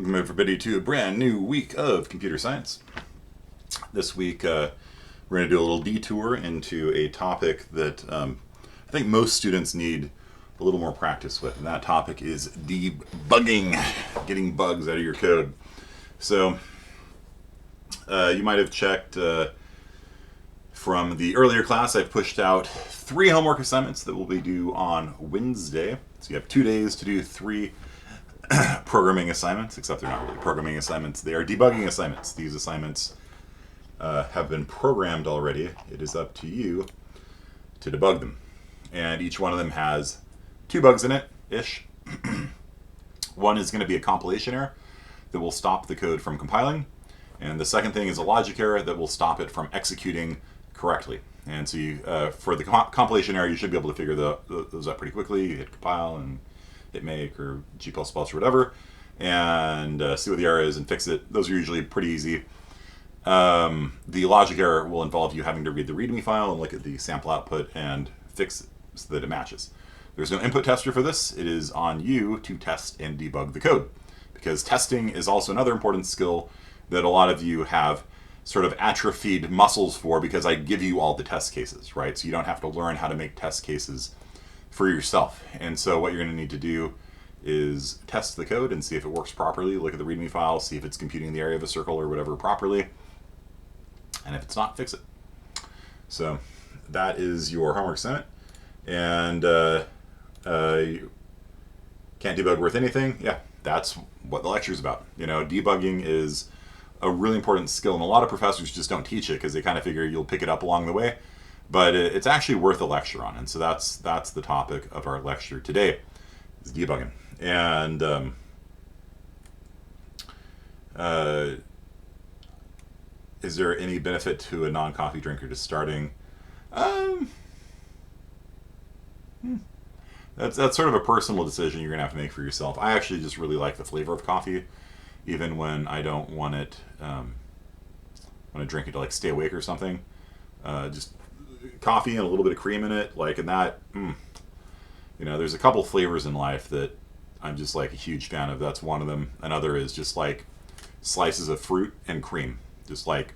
Welcome everybody to a brand new week of computer science. This week we're going to do a little detour into a topic that I think most students need a little more practice with, and that topic is debugging, getting bugs out of your code. So you might have checked from the earlier class, I've pushed out 3 homework assignments that will be due on Wednesday. So you have 2 days to do 3 programming assignments, except they're not really programming assignments. They are debugging assignments. These assignments have been programmed already. It is up to you to debug them. And each one of them has 2 bugs in it-ish. One is going to be a compilation error that will stop the code from compiling. And the second thing is a logic error that will stop it from executing correctly. And so you, for the compilation error, you should be able to figure those out pretty quickly. You hit compile and hit make or G++ or whatever, and see what the error is and fix it. Those are usually pretty easy. The logic error will involve you having to read the README file and look at the sample output and fix it so that it matches. There's no input tester for this. It is on you to test and debug the code, because testing is also another important skill that a lot of you have sort of atrophied muscles for, because I give you all the test cases, right? So you don't have to learn how to make test cases for yourself. And so what you're going to need to do is test the code and see if it works properly. Look at the README file, see if it's computing the area of a circle or whatever properly. And if it's not, fix it. So that is your homework assignment. And you can't debug worth anything. Yeah, that's what the lecture is about. You know, debugging is a really important skill, and a lot of professors just don't teach it because they kind of figure you'll pick it up along the way. But it's actually worth a lecture on, and so that's the topic of our lecture today, is debugging. And is there any benefit to a non-coffee drinker just starting? That's sort of a personal decision you're gonna have to make for yourself. I actually just really like the flavor of coffee, even when I don't want it, want to drink it to like stay awake or something. Just coffee and a little bit of cream in it, like, and that, you know, there's a couple flavors in life that I'm just like a huge fan of. That's one of them. Another is just like slices of fruit and cream. Just like,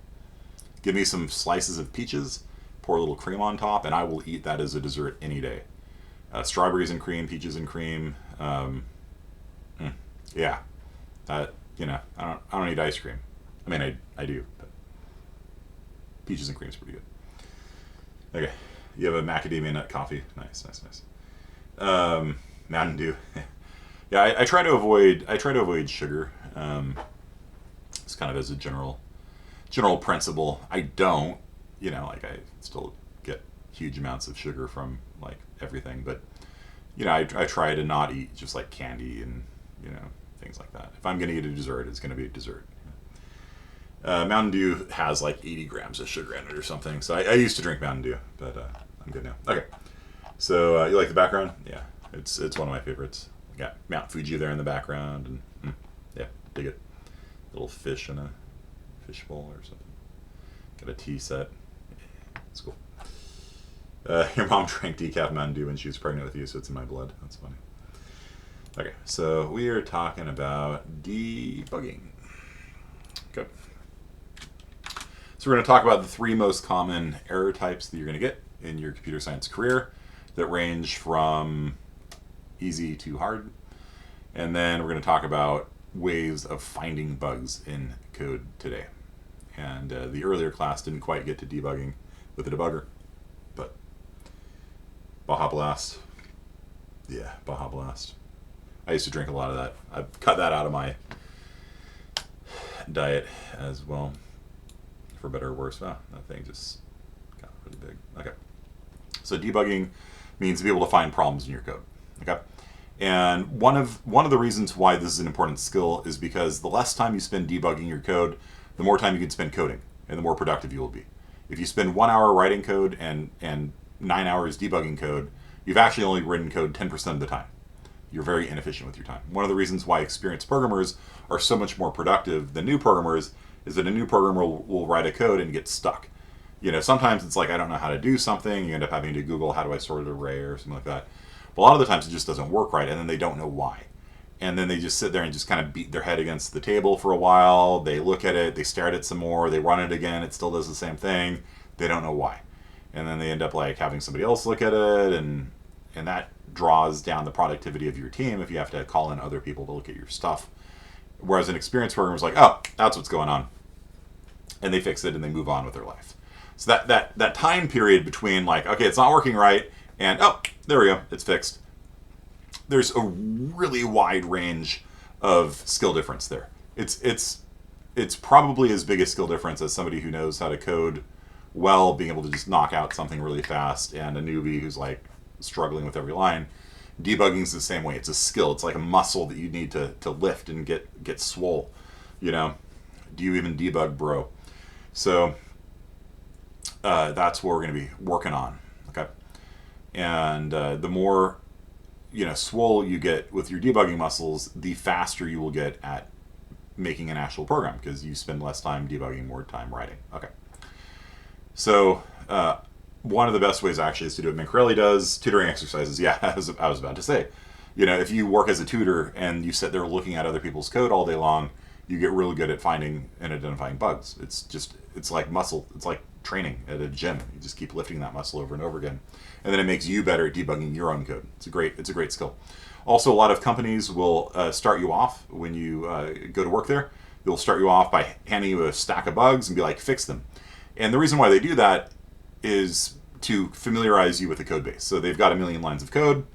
give me some slices of peaches, pour a little cream on top, and I will eat that as a dessert any day. Strawberries and cream, peaches and cream, yeah, you know, I don't eat ice cream. I mean, I do, but peaches and cream is pretty good. Okay, you have a macadamia nut coffee. Nice. Mountain Dew. Yeah, I try to avoid sugar. It's kind of as a general principle. I don't, you know, like I still get huge amounts of sugar from like everything, but you know, I try to not eat just like candy and, you know, things like that. If I'm going to eat a dessert, it's going to be a dessert. Mountain Dew has like 80 grams of sugar in it or something. So I used to drink Mountain Dew, but I'm good now. Okay. So you like the background? Yeah, it's one of my favorites. We got Mount Fuji there in the background, and yeah, dig it. Little fish in a fish bowl or something. Got a tea set. Yeah, it's cool. Your mom drank decaf Mountain Dew when she was pregnant with you, so it's in my blood. That's funny. Okay, so we are talking about debugging. Okay. So we're going to talk about the 3 most common error types that you're going to get in your computer science career that range from easy to hard. And then we're going to talk about ways of finding bugs in code today. And the earlier class didn't quite get to debugging with a debugger, but Baja Blast. Yeah, Baja Blast. I used to drink a lot of that. I've cut that out of my diet as well, for better or worse. Wow, that thing just got really big. Okay. So debugging means to be able to find problems in your code. Okay. And one of the reasons why this is an important skill is because the less time you spend debugging your code, the more time you can spend coding, and the more productive you will be. If you spend 1 hour writing code and 9 hours debugging code, you've actually only written code 10% of the time. You're very inefficient with your time. One of the reasons why experienced programmers are so much more productive than new programmers is that a new programmer will write a code and get stuck. You know, sometimes it's like, I don't know how to do something. You end up having to Google, how do I sort an array or something like that. But a lot of the times it just doesn't work right, and then they don't know why. and then they just sit there and just kind of beat their head against the table for a while. They look at it, they stare at it some more, they run it again, it still does the same thing. They don't know why. And then they end up like having somebody else look at it, and that draws down the productivity of your team if you have to call in other people to look at your stuff. Whereas an experienced programmer is like, oh, that's what's going on. And they fix it and they move on with their life. So that time period between like, okay, it's not working right, and oh, there we go, it's fixed. There's a really wide range of skill difference there. It's probably as big a skill difference as somebody who knows how to code well, being able to just knock out something really fast, and a newbie who's like struggling with every line. Debugging's the same way. It's a skill. It's like a muscle that you need to lift and get swole. You know, do you even debug, bro? So that's what we're going to be working on. Okay, and the more swole you get with your debugging muscles, the faster you will get at making an actual program, because you spend less time debugging, more time writing. Okay. So one of the best ways actually is to do what Mincarelli does, tutoring exercises. Yeah, I was about to say, if you work as a tutor and you sit there looking at other people's code all day long, you get really good at finding and identifying bugs. It's like muscle. It's like training at a gym. You just keep lifting that muscle over and over again, and then it makes you better at debugging your own code. It's a great skill. Also, a lot of companies will start you off when you go to work there. They'll start you off by handing you a stack of bugs and be like, fix them. And the reason why they do that is to familiarize you with the code base. So they've got a million lines of code.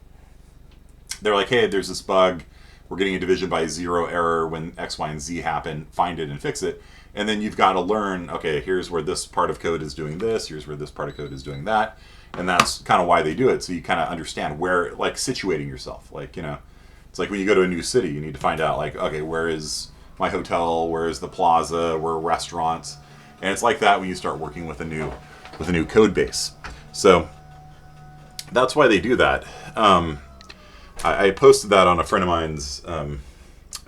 They're like, hey, there's this bug. We're getting a division by 0 error when X, Y, and Z happen. Find it and fix it. And then you've got to learn, okay, here's where this part of code is doing this. Here's where this part of code is doing that. And that's kind of why they do it. So you kind of understand where, like, situating yourself. Like, it's like when you go to a new city, you need to find out, like, okay, where is my hotel? Where is the plaza? Where are restaurants? And it's like that when you start working with a new code base. So that's why they do that. I posted that on a friend of mine's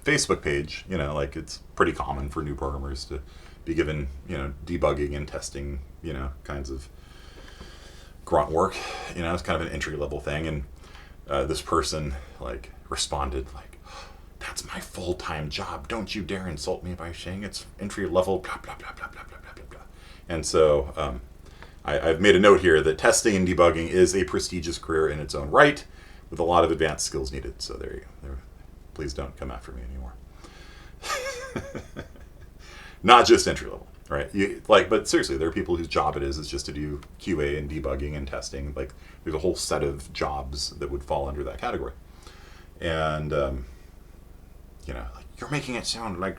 Facebook page. Like, it's pretty common for new programmers to be given, debugging and testing, kinds of grunt work. It's kind of an entry level thing. And this person like responded like, "That's my full-time job. Don't you dare insult me by saying it's entry level." Blah blah blah blah blah blah blah blah. And so I've made a note here that testing and debugging is a prestigious career in its own right, with a lot of advanced skills needed. So there you go. Please don't come after me anymore. Not just entry level, right? But seriously, there are people whose job it is just to do QA and debugging and testing. Like, there's a whole set of jobs that would fall under that category. And like, you're making it sound like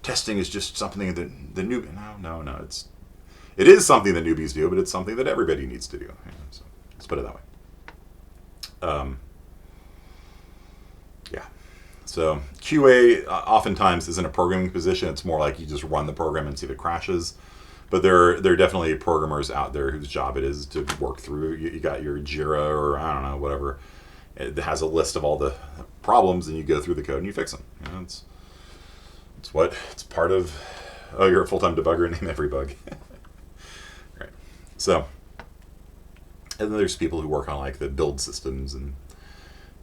testing is just something that the newbie. No, it is something that newbies do, but it's something that everybody needs to do. So let's put it that way. So QA oftentimes isn't a programming position. It's more like you just run the program and see if it crashes. But there are definitely programmers out there whose job it is to work through. You got your Jira, or I don't know, whatever. It has a list of all the problems, and you go through the code and you fix them. It's part of. Oh, you're a full-time debugger. Name every bug. Right. So, and then there's people who work on like the build systems and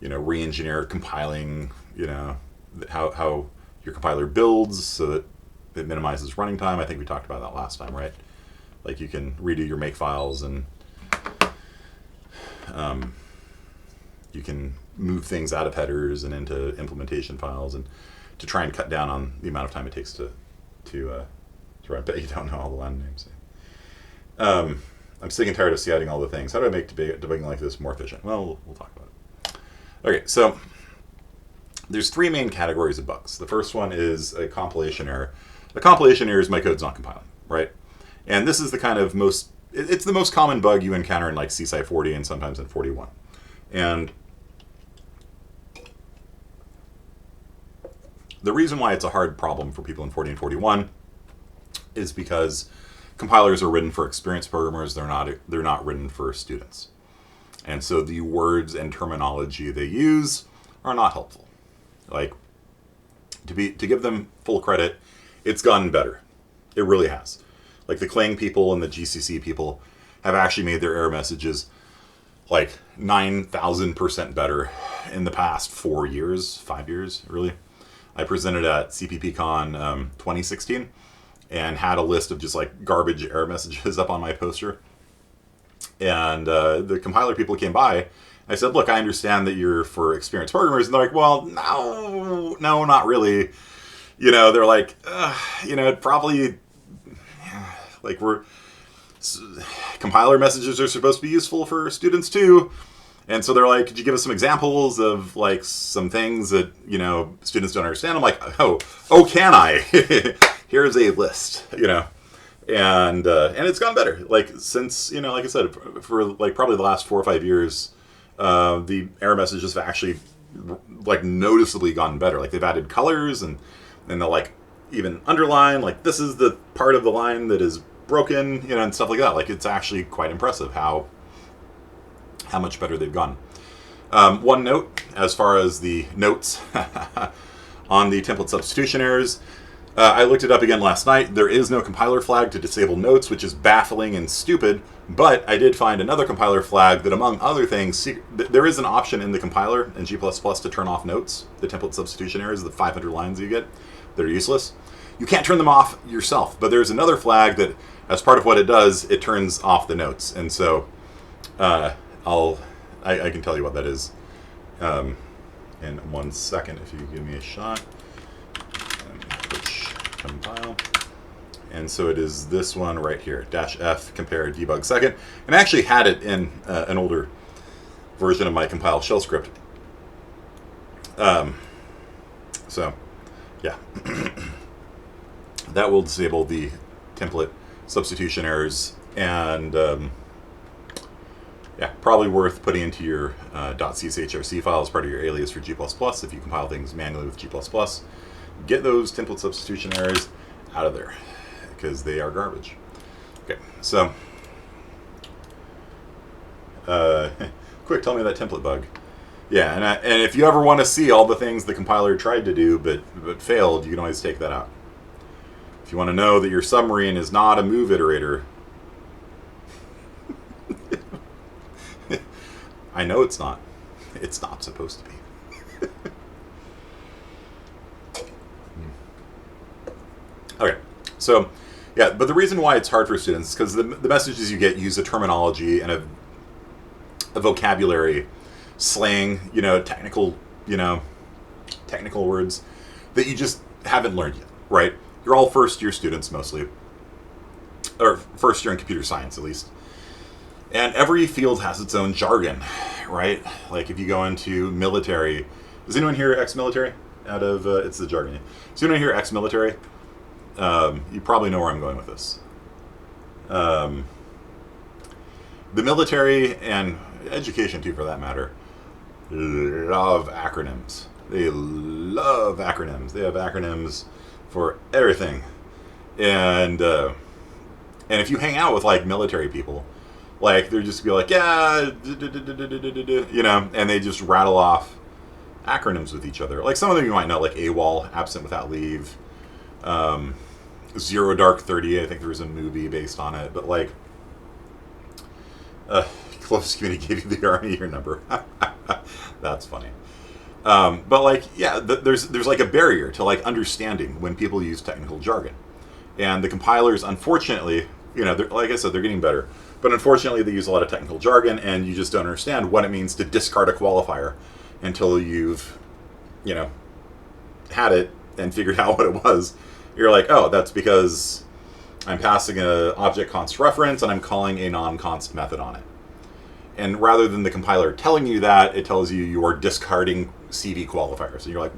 re-engineer compiling. How your compiler builds so that it minimizes running time. I think we talked about that last time, right? Like, you can redo your make files, and you can move things out of headers and into implementation files, and to try and cut down on the amount of time it takes to run. I bet you don't know all the line names. I'm sick and tired of citing all the things. How do I make debugging like this more efficient? Well, we'll talk about it. Okay, so there's 3 main categories of bugs. The first one is a compilation error. A compilation error is my code's not compiling, right? And this is the kind of it's the most common bug you encounter in like CSI 40 and sometimes in 41. And the reason why it's a hard problem for people in 40 and 41 is because compilers are written for experienced programmers. They're not written for students. And so the words and terminology they use are not helpful. Like, to give them full credit, it's gotten better. It really has. Like, the Clang people and the GCC people have actually made their error messages like 9,000% better in the past 4 years, 5 years, really. I presented at CPPCon 2016 and had a list of just like garbage error messages up on my poster. And the compiler people came by. I said, look, I understand that you're for experienced programmers. And they're like, well, no, not really. They're like, it probably, like compiler messages are supposed to be useful for students too. And so they're like, could you give us some examples of like some things that, students don't understand? I'm like, oh, can I? Here's a list, and it's gone better. Like since, like I said, for like probably the last 4 or 5 years, the error messages have actually like noticeably gotten better. Like they've added colors and they'll like even underline, like this is the part of the line that is broken, and stuff like that. Like it's actually quite impressive how much better they've gone. One note, as far as the notes on the template substitution errors, I looked it up again last night. There is no compiler flag to disable notes, which is baffling and stupid, but I did find another compiler flag that, among other things, there is an option in the compiler in G++ to turn off notes, the template substitution errors, the 500 lines you get that are useless. You can't turn them off yourself, but there's another flag that, as part of what it does, it turns off the notes. And so I can tell you what that is in 1 second if you give me a shot. And push compile. And so it is this one right here, -F, compare debug second. And I actually had it in an older version of my compile shell script. So, yeah. That will disable the template substitution errors, and yeah, probably worth putting into your .cshrc file as part of your alias for G++ if you compile things manually with G++. Get those template substitution errors out of there, because they are garbage. Okay, so quick, tell me that template bug. Yeah, and if you ever want to see all the things the compiler tried to do but failed, you can always take that out. If you want to know that your submarine is not a move iterator, I know it's not. It's not supposed to be. Okay, so yeah, but the reason why it's hard for students is because the messages you get use a terminology and a vocabulary, slang, technical words that you just haven't learned yet, right? You're all first-year students mostly, or first year in computer science at least. And every field has its own jargon, right? Like if you go into military, is anyone here ex-military? It's the jargon. Is anyone here ex-military? You probably know where I'm going with this. The military and education too, for that matter, love acronyms. They love acronyms. They have acronyms for everything. And if you hang out with like military people, like they're just be like, yeah, and they just rattle off acronyms with each other. Like some of them you might know, like AWOL, absent without leave, Zero Dark 30. I think there was a movie based on it, but like, closest community gave you the Army year number. That's funny. But like, yeah, there's like a barrier to like understanding when people use technical jargon, and the compilers, unfortunately, like I said, they're getting better, but unfortunately they use a lot of technical jargon, and you just don't understand what it means to discard a qualifier until you've, had it and figured out what it was. You're like, oh, that's because I'm passing a object const reference and I'm calling a non-const method on it. And rather than the compiler telling you that, it tells you you are discarding CV qualifiers. So you're like,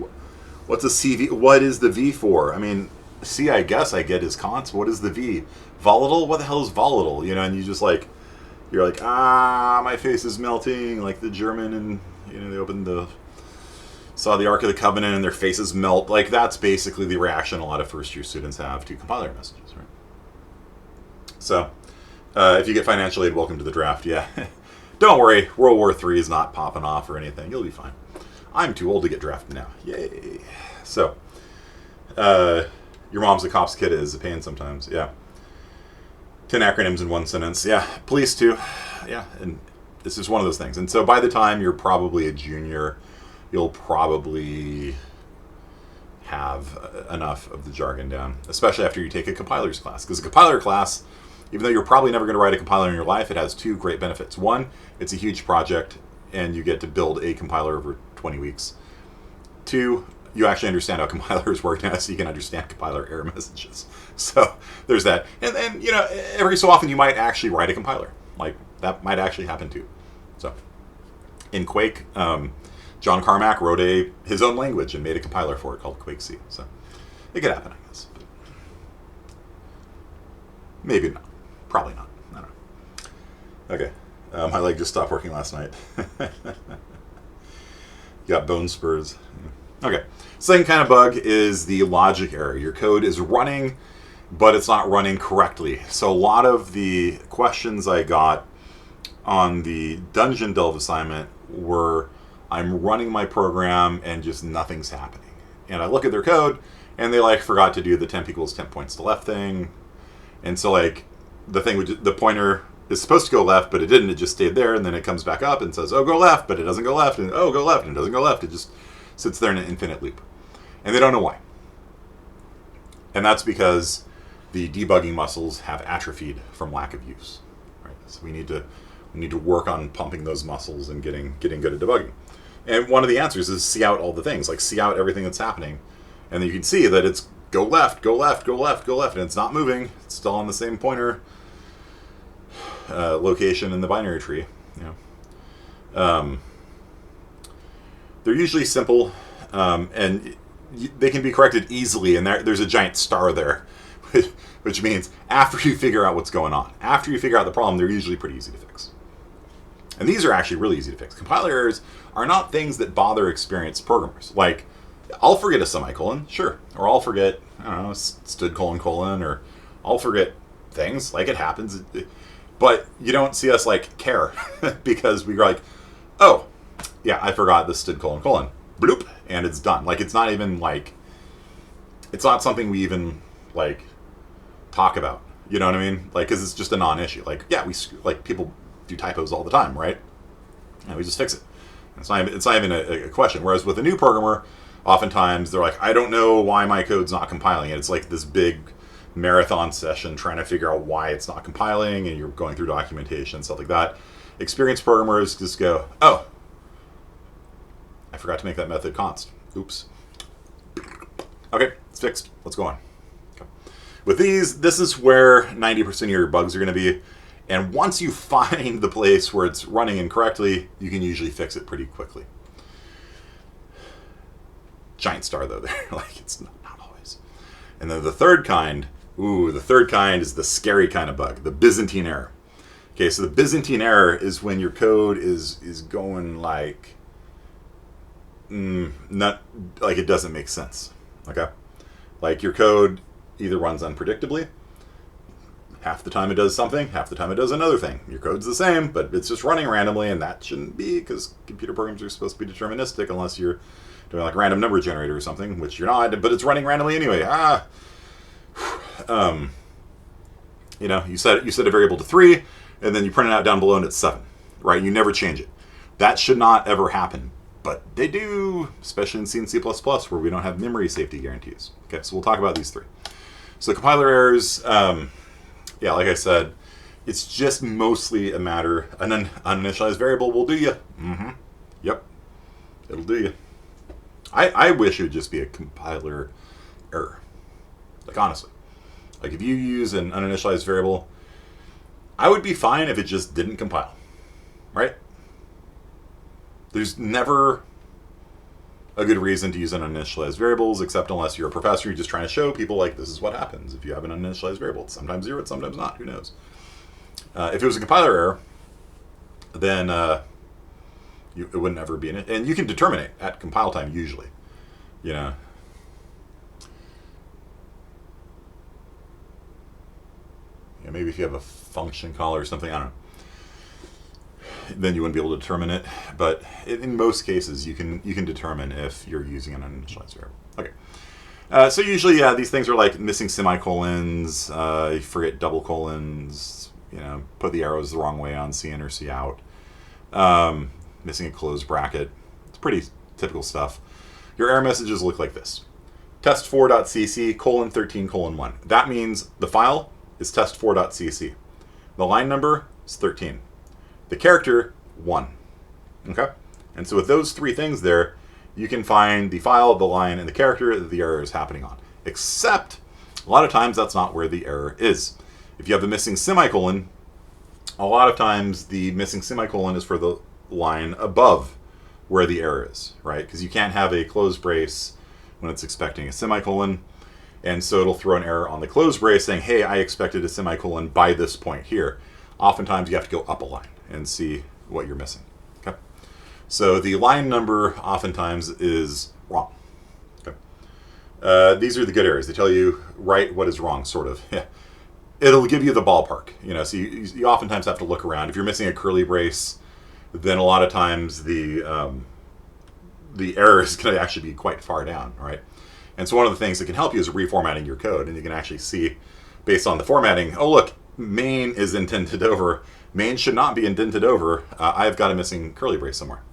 what's a CV? What is the V for? I mean, C, I guess I get is const. What is the V? Volatile? What the hell is volatile? And you just like, you're like, my face is melting, like the German, and they saw the Ark of the Covenant and their faces melt. Like that's basically the reaction a lot of first year students have to compiler messages, right? So, if you get financial aid, welcome to the draft. Yeah. Don't worry, World War III is not popping off or anything. You'll be fine. I'm too old to get drafted now. Yay. So, your mom's a cop's kid is a pain sometimes. Yeah. 10 acronyms in one sentence. Yeah. Police too. Yeah. And This is one of those things. And so by the time you're probably a junior, you'll probably have enough of the jargon down, especially after you take a compilers class. Because a compiler class, even though you're probably never going to write a compiler in your life, it has two great benefits. One, it's a huge project, and you get to build a compiler over 20 weeks. Two, you actually understand how compilers work now, so you can understand compiler error messages. So there's that. And then, you know, every so often you might actually write a compiler. Like, that might actually happen too. So in Quake, John Carmack wrote his own language and made a compiler for it called Quake C. So it could happen, I guess. But maybe not. Probably not. I don't know. Okay. My leg just stopped working last night. Got bone spurs. Okay. Second kind of bug is the logic error. Your code is running, but it's not running correctly. So a lot of the questions I got on the Dungeon Delve assignment were, I'm running my program and just nothing's happening. And I look at their code and they like forgot to do the temp equals 10 points to left thing. And so like the pointer is supposed to go left, but it didn't. It just stayed there, and then it comes back up and says, oh, go left, but it doesn't go left, and oh, go left, and it doesn't go left. It just sits there in an infinite loop. And they don't know why. And that's because the debugging muscles have atrophied from lack of use. Right? So we need to work on pumping those muscles and getting good at debugging. And one of the answers is see out all the things, like see out everything that's happening. And then you can see that it's go left, go left, go left, go left, and it's not moving. It's still on the same pointer location in the binary tree. You know. They're usually simple, and they can be corrected easily, and there's a giant star there, which means after you figure out what's going on, after you figure out the problem, they're usually pretty easy to fix. And these are actually really easy to fix. Compiler errors are not things that bother experienced programmers. Like, I'll forget a semicolon, sure. Or I'll forget, I don't know, stood colon, or I'll forget things, like it happens. But you don't see us, like, care, because we're like, oh, yeah, I forgot the stood colon, bloop, and it's done. Like, it's not even, like, it's not something we even, like, talk about. You know what I mean? Like, because it's just a non-issue. Like, yeah, people do typos all the time, right? And we just fix it. It's not even a question. Whereas with a new programmer, oftentimes they're like, I don't know why my code's not compiling. And it's like this big marathon session trying to figure out why it's not compiling, and you're going through documentation, stuff like that. Experienced programmers just go, oh, I forgot to make that method const. Oops. Okay, it's fixed. Let's go on. Okay. With these, this is where 90% of your bugs are going to be. And once you find the place where it's running incorrectly, you can usually fix it pretty quickly. Giant star, though, there. Like, it's not always. And then the third kind, is the scary kind of bug, the Byzantine error. Okay, so the Byzantine error is when your code is going like, not like it doesn't make sense. Okay? Like your code either runs unpredictably, half the time it does something, half the time it does another thing. Your code's the same, but it's just running randomly, and that shouldn't be, because computer programs are supposed to be deterministic unless you're doing like a random number generator or something, which you're not, but it's running randomly anyway. You know, you set a variable to 3, and then you print it out down below and it's 7, right? You never change it. That should not ever happen, but they do, especially in C and C++, where we don't have memory safety guarantees. Okay, so we'll talk about these 3. So compiler errors, yeah, like I said, it's just mostly a matter, an uninitialized variable will do you. Yep, it'll do you. I wish it would just be a compiler error. Like, honestly. Like, if you use an uninitialized variable, I would be fine if it just didn't compile. Right? There's never a good reason to use uninitialized variables, except unless you're a professor, you're just trying to show people, like, this is what happens if you have an uninitialized variable. It's sometimes 0, it's sometimes not. Who knows? If it was a compiler error, then it wouldn't ever be in it. And you can determine it at compile time, usually. You know. Yeah, maybe if you have a function call or something, I don't know. Then you wouldn't be able to determine it. But in most cases, you can determine if you're using an uninitialized variable. Okay. So usually, yeah, these things are like missing semicolons, you forget double colons, you know, put the arrows the wrong way on C in or C out. Missing a closed bracket. It's pretty typical stuff. Your error messages look like this. test4.cc :13:1. That means the file is test4.cc. The line number is 13. The character, 1. Okay? And so with those three things there, you can find the file, the line, and the character that the error is happening on. Except, a lot of times that's not where the error is. If you have the missing semicolon, a lot of times the missing semicolon is for the line above where the error is, right? Because you can't have a closed brace when it's expecting a semicolon. And so it'll throw an error on the closed brace saying, hey, I expected a semicolon by this point here. Oftentimes you have to go up a line and see what you're missing. Okay. So the line number oftentimes is wrong. Okay. These are the good errors. They tell you right what is wrong, sort of. Yeah. It'll give you the ballpark, so you oftentimes have to look around. If you're missing a curly brace, then a lot of times the error is going to actually be quite far down, right? And so one of the things that can help you is reformatting your code, and you can actually see, based on the formatting, oh look, main is indented over. Main should not be indented over. I've got a missing curly brace somewhere.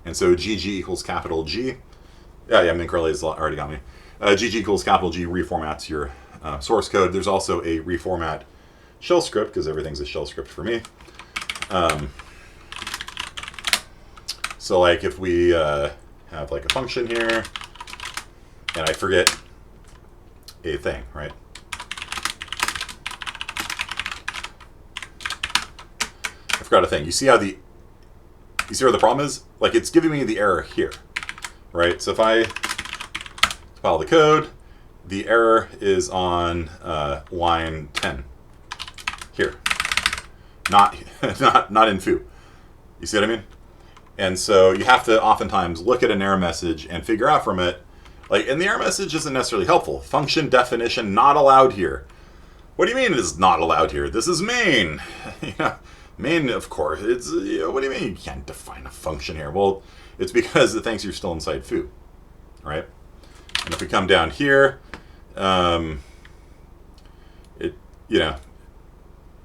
And so GG equals capital G. Yeah, I mean, curly has already got me. GG equals capital G reformats your source code. There's also a reformat shell script, because everything's a shell script for me. So like if we have like a function here, and I forget a thing, right? I forgot a thing. You see where the problem is? Like it's giving me the error here, right? So if I compile the code, the error is on line 10 here, not in foo. You see what I mean? And so you have to oftentimes look at an error message and figure out from it, like, and the error message isn't necessarily helpful. Function definition not allowed here. What do you mean it is not allowed here? This is main. Main, of course. It's what do you mean you can't define a function here? Well, it's because it thinks you're still inside foo, right? And if we come down here,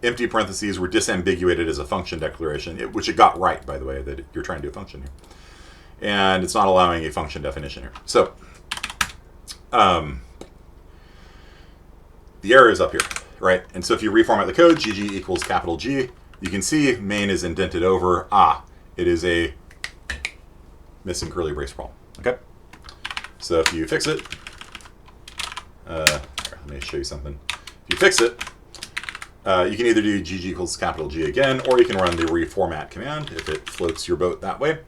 empty parentheses were disambiguated as a function declaration, which it got right, by the way, that you're trying to do a function here. And it's not allowing a function definition here. So the error is up here, right? And so if you reformat the code, GG equals capital G, you can see main is indented over. It is a missing curly brace problem. Okay. So if you fix it, let me show you something. If you fix it, you can either do GG equals capital G again, or you can run the reformat command if it floats your boat that way.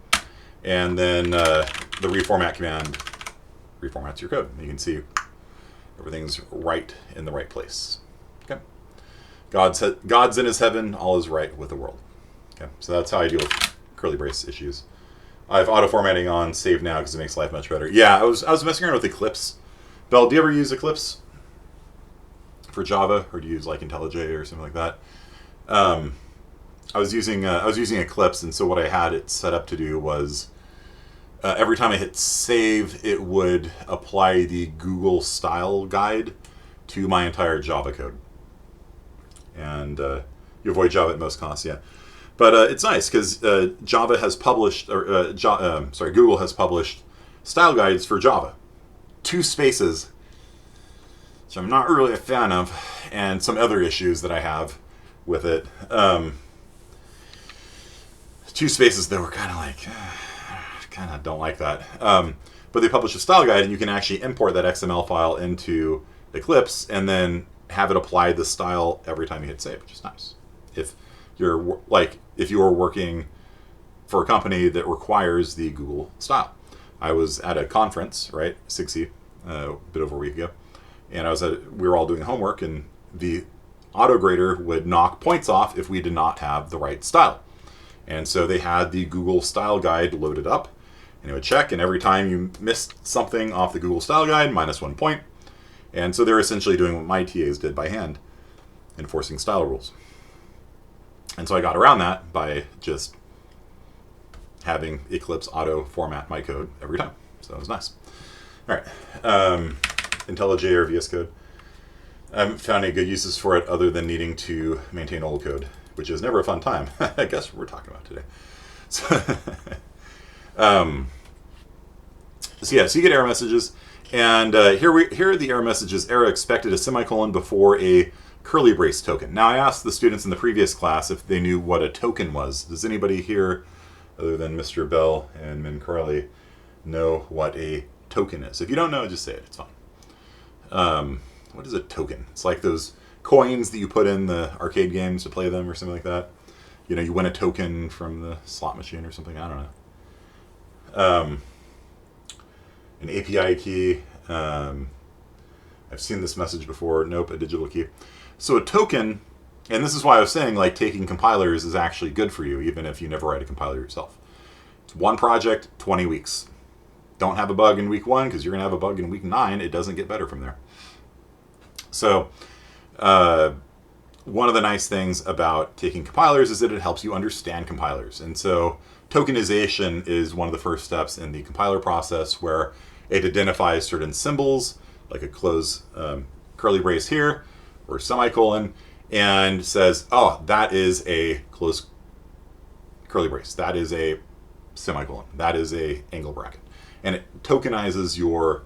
And then the reformat command reformats your code. You can see everything's right in the right place. Okay. God's in his heaven, all is right with the world. Okay. So that's how I deal with curly brace issues. I have auto formatting on save now because it makes life much better. Yeah, I was messing around with Eclipse. Bell, do you ever use Eclipse for Java, or do you use like IntelliJ or something like that? I was using Eclipse, and so what I had it set up to do was every time I hit save, it would apply the Google style guide to my entire Java code, and you avoid Java at most costs. Yeah, but it's nice because Java has published, or Google has published style guides for Java. 2 spaces, which I'm not really a fan of, and some other issues that I have with it. 2 spaces that were kind of like, kind of don't like that. But they publish a style guide, and you can actually import that XML file into Eclipse and then have it apply the style every time you hit save, which is nice. If you were working for a company that requires the Google style. I was at a conference, right, SIGSI, a bit over a week ago, and we were all doing homework, and the auto grader would knock points off if we did not have the right style. And so they had the Google style guide loaded up, and it would check, and every time you missed something off the Google style guide, -1 point. And so they're essentially doing what my TAs did by hand, enforcing style rules. And so I got around that by just having Eclipse auto format my code every time. So it was nice. All right. IntelliJ or VS Code. I haven't found any good uses for it other than needing to maintain old code, which is never a fun time. I guess we're talking about today. So, so you get error messages, and here are the error messages. Error expected a semicolon before a curly brace token. Now, I asked the students in the previous class if they knew what a token was. Does anybody here, other than Mr. Bell and Min Carly, know what a token is? If you don't know, just say it. It's fine. What is a token? It's like those coins that you put in the arcade games to play them or something like that. You know, you win a token from the slot machine or something. I don't know. An API key. I've seen this message before. Nope, a digital key. So a token, and this is why I was saying, like, taking compilers is actually good for you, even if you never write a compiler yourself. It's one project, 20 weeks. Don't have a bug in week 1 because you're going to have a bug in week 9. It doesn't get better from there. So one of the nice things about taking compilers is that it helps you understand compilers. And so tokenization is one of the first steps in the compiler process, where it identifies certain symbols, like a close curly brace here, or semicolon, and says, oh, that is a close curly brace. That is a semicolon. That is a angle bracket. And it tokenizes your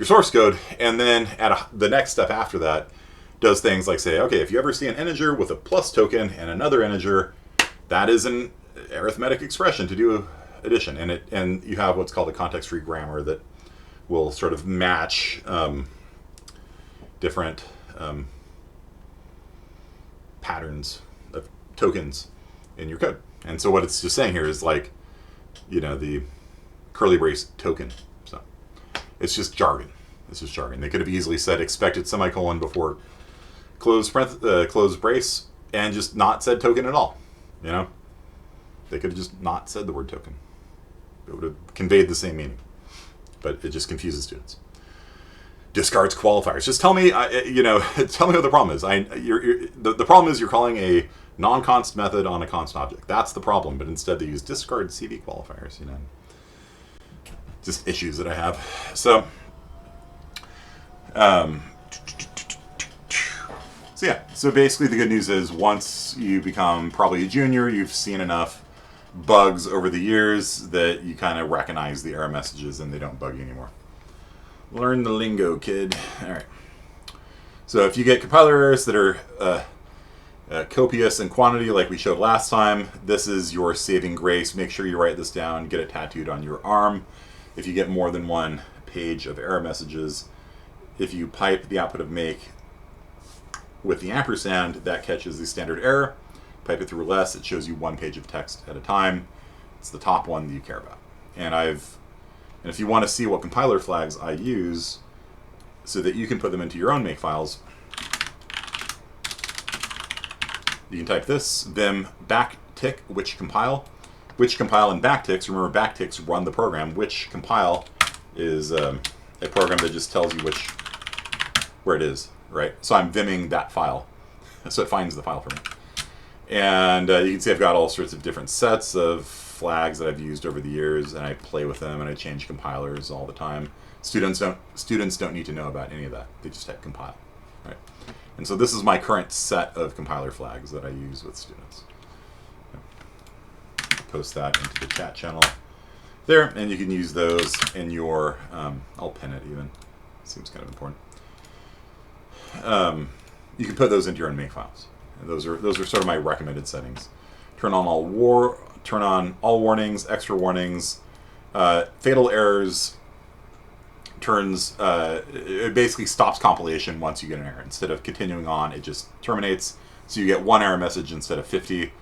source code, and then the next step after that does things like say, okay, if you ever see an integer with a plus token and another integer, that is an arithmetic expression to do addition. And you have what's called a context-free grammar that will sort of match different patterns of tokens in your code. And so what it's just saying here is, like, you know, the curly brace token. So it's just jargon. It's just jargon. They could have easily said expected semicolon before close brace and just not said token at all. You know, they could have just not said the word token. It would have conveyed the same meaning, but it just confuses students. Discards qualifiers. Just tell me, tell me what the problem is. The problem is you're calling a non-const method on a const object. That's the problem. But instead they use discard CV qualifiers. You know, just issues that I have. So, so basically the good news is once you become probably a junior, you've seen enough bugs over the years that you kind of recognize the error messages and they don't bug you anymore. Learn the lingo, kid. All right. So if you get compiler errors that are copious in quantity, like we showed last time, this is your saving grace. Make sure you write this down, get it tattooed on your arm. If you get more than one page of error messages, if you pipe the output of make with the ampersand, that catches the standard error. Pipe it through less, it shows you one page of text at a time. It's the top one that you care about. And if you want to see what compiler flags I use so that you can put them into your own make files, you can type this, vim backtick which compile and backticks. Remember, backticks run the program. Which compile is a program that just tells you where it is, right? So I'm vimming that file, so it finds the file for me. And you can see I've got all sorts of different sets of flags that I've used over the years, and I play with them and I change compilers all the time. Students don't need to know about any of that. They just type compile, right? And so this is my current set of compiler flags that I use with students. Post that into the chat channel there, and you can use those in your, I'll pin it even, seems kind of important. You can put those into your own make files. And those are sort of my recommended settings. Turn on all warnings, extra warnings, fatal errors. It basically stops compilation once you get an error. Instead of continuing on, it just terminates. So you get one error message instead of 50.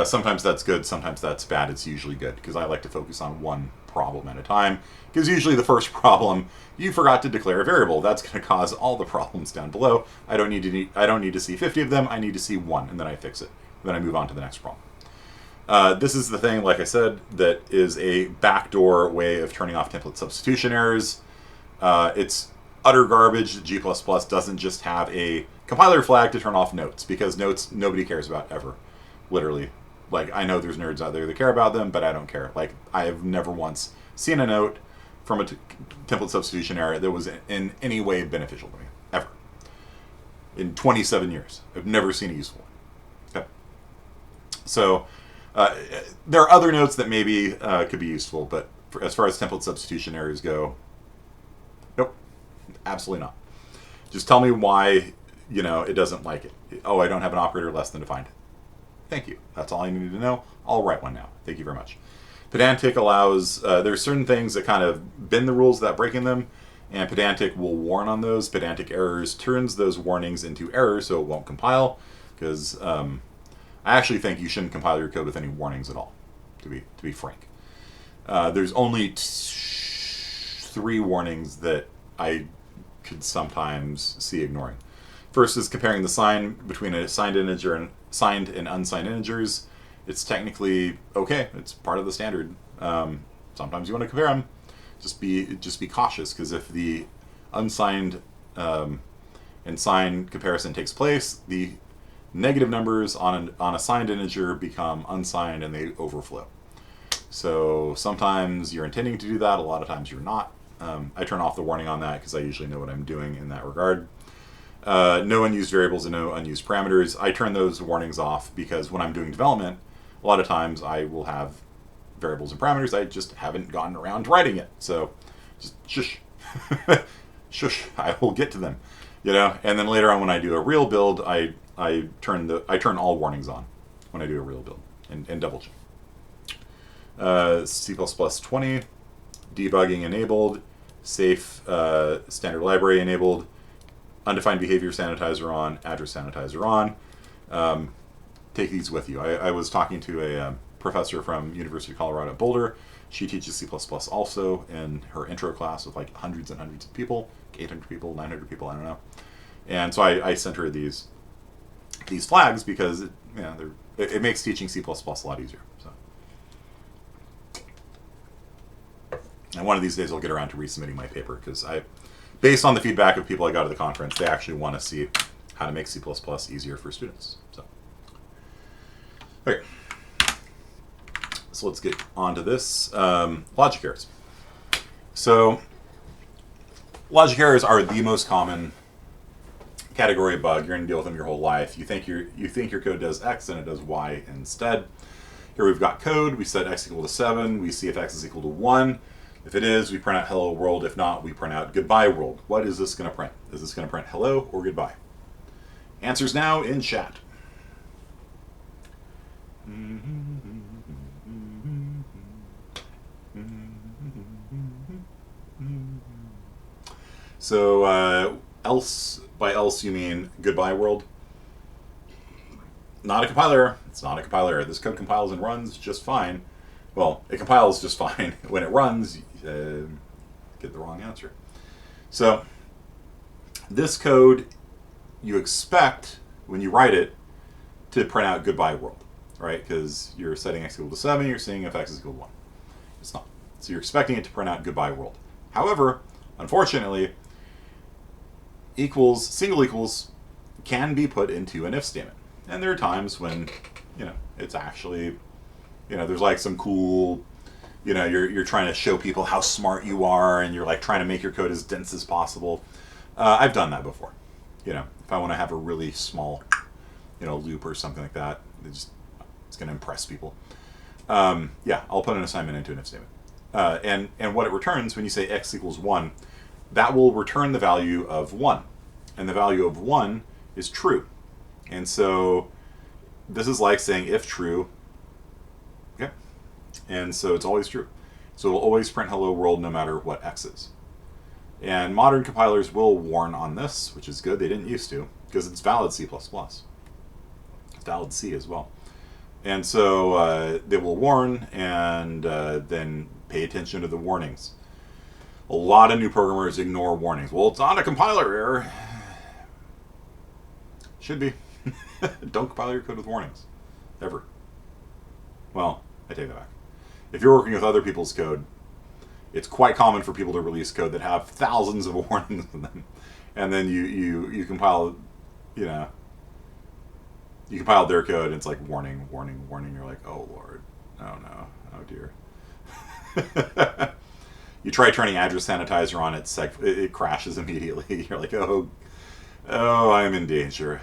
Sometimes that's good, sometimes that's bad. It's usually good because I like to focus on one problem at a time. Because usually the first problem, you forgot to declare a variable. That's going to cause all the problems down below. I don't need to see 50 of them. I need to see one, and then I fix it. Then I move on to the next problem. This is the thing, like I said, that is a backdoor way of turning off template substitution errors. It's utter garbage that G++ doesn't just have a compiler flag to turn off notes, because notes nobody cares about ever, literally. Like, I know there's nerds out there that care about them, but I don't care. Like, I have never once seen a note from a template substitution error that was in any way beneficial to me, ever. In 27 years, I've never seen a useful one. Okay. So, There are other notes that maybe could be useful, but as far as template substitution errors go, nope, absolutely not. Just tell me why, it doesn't like it. Oh, I don't have an operator less than defined. Thank you. That's all I needed to know. I'll write one now. Thank you very much. Pedantic allows, there's certain things that kind of bend the rules without breaking them, and Pedantic will warn on those. Pedantic errors turns those warnings into errors, so it won't compile, because I actually think you shouldn't compile your code with any warnings at all, to be frank. There's only 3 warnings that I could sometimes see ignoring. First is comparing the sign between a signed integer and signed and unsigned integers. It's technically okay. It's part of the standard. Sometimes you want to compare them. Just be cautious, because if the unsigned and signed comparison takes place, the negative numbers on a signed integer become unsigned and they overflow. So sometimes you're intending to do that. A lot of times you're not. I turn off the warning on that because I usually know what I'm doing in that regard. No unused variables and no unused parameters. I turn those warnings off because when I'm doing development, a lot of times I will have variables and parameters. I just haven't gotten around to writing it. So just shush. Shush. I will get to them. And then later on when I do a real build, I turn all warnings on when I do a real build and double check. C++ 20, debugging enabled, safe standard library enabled, undefined behavior sanitizer on, address sanitizer on. Take these with you. I was talking to a professor from University of Colorado at Boulder. She teaches C++ also in her intro class with like hundreds and hundreds of people, 800 people, 900 people, I don't know. And so I sent her these flags because it makes teaching C++ a lot easier. So. And one of these days I'll get around to resubmitting my paper because based on the feedback of people I got at the conference, they actually want to see how to make C++ easier for students. So, okay. So let's get on to this. Logic errors. So logic errors are the most common category of bug. You're going to deal with them your whole life. You think your code does X and it does Y instead. Here we've got code. We set X equal to 7. We see if X is equal to 1. If it is, we print out hello world. If not, we print out goodbye world. What is this going to print? Is this going to print hello or goodbye? Answers now in chat. So else, by else you mean goodbye world? Not a compiler error. It's not a compiler error. This code compiles and runs just fine. Well, it compiles just fine. When it runs, get the wrong answer. So this code, you expect, when you write it, to print out goodbye world, right? Because you're setting X equal to 7, you're seeing if X is equal to 1. It's not. So you're expecting it to print out goodbye world. However, unfortunately, single equals can be put into an if statement. And there are times when, it's actually, there's like some cool, you're trying to show people how smart you are and you're like trying to make your code as dense as possible. I've done that before. If I want to have a really small, loop or something like that, it's going to impress people. I'll put an assignment into an if statement. And what it returns when you say X equals 1, that will return the value of 1. And the value of 1 is true. And so this is like saying if true, okay? And so it's always true. So it'll always print hello world no matter what X is. And modern compilers will warn on this, which is good. They didn't used to, because it's valid C++. It's valid C as well. And so they will warn and then pay attention to the warnings. A lot of new programmers ignore warnings. Well, it's not a compiler error. Should be. Don't compile your code with warnings. Ever. Well, I take that back. If you're working with other people's code, it's quite common for people to release code that have thousands of warnings in them. And then you compile, you compile their code and it's like warning, warning, warning. You're like, oh Lord. Oh no. Oh dear. You try turning address sanitizer on, it crashes immediately. You're like, oh, I'm in danger.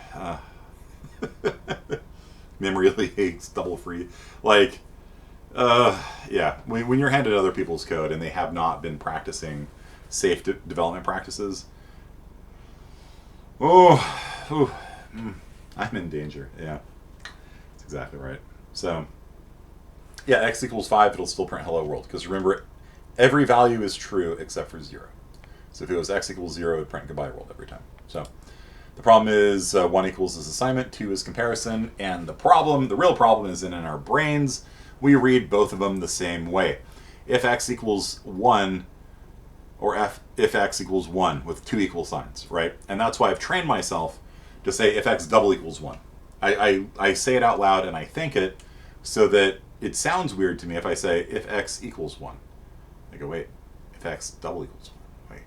memory leaks, double free. Like, yeah, when you're handed other people's code and they have not been practicing safe development practices, I'm in danger. Yeah, that's exactly right. So, yeah, x equals 5, it'll still print hello world. Because remember, every value is true except for 0. So if it was x equals 0, it would print goodbye world every time. So the problem is 1 equals is assignment, 2 is comparison, and the real problem is in our brains, we read both of them the same way. If x equals 1, or if x equals 1 with 2 equal signs, right? And that's why I've trained myself to say if x double equals 1. I say it out loud and I think it so that it sounds weird to me if I say if x equals 1. I go, wait, if x double equals 1.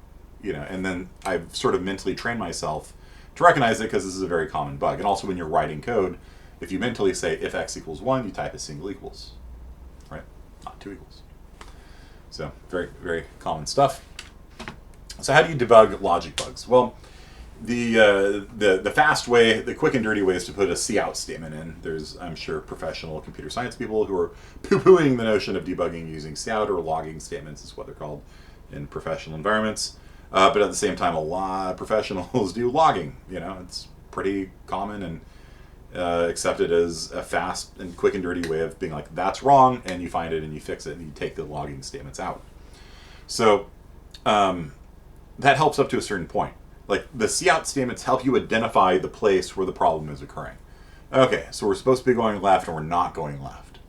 Wait, and then I've sort of mentally trained myself to recognize it because this is a very common bug. And also when you're writing code, if you mentally say if x equals 1, you type a single equals, right? Not 2 equals. So very, very common stuff. So how do you debug logic bugs? Well, the fast way, the quick and dirty way is to put a cout statement in. There's, I'm sure, professional computer science people who are poo-pooing the notion of debugging using cout or logging statements is what they're called in professional environments. But at the same time, a lot of professionals do logging. It's pretty common and accepted as a fast and quick and dirty way of being like, that's wrong, and you find it and you fix it and you take the logging statements out. So that helps up to a certain point. Like the cout statements help you identify the place where the problem is occurring. Okay, so we're supposed to be going left and we're not going left.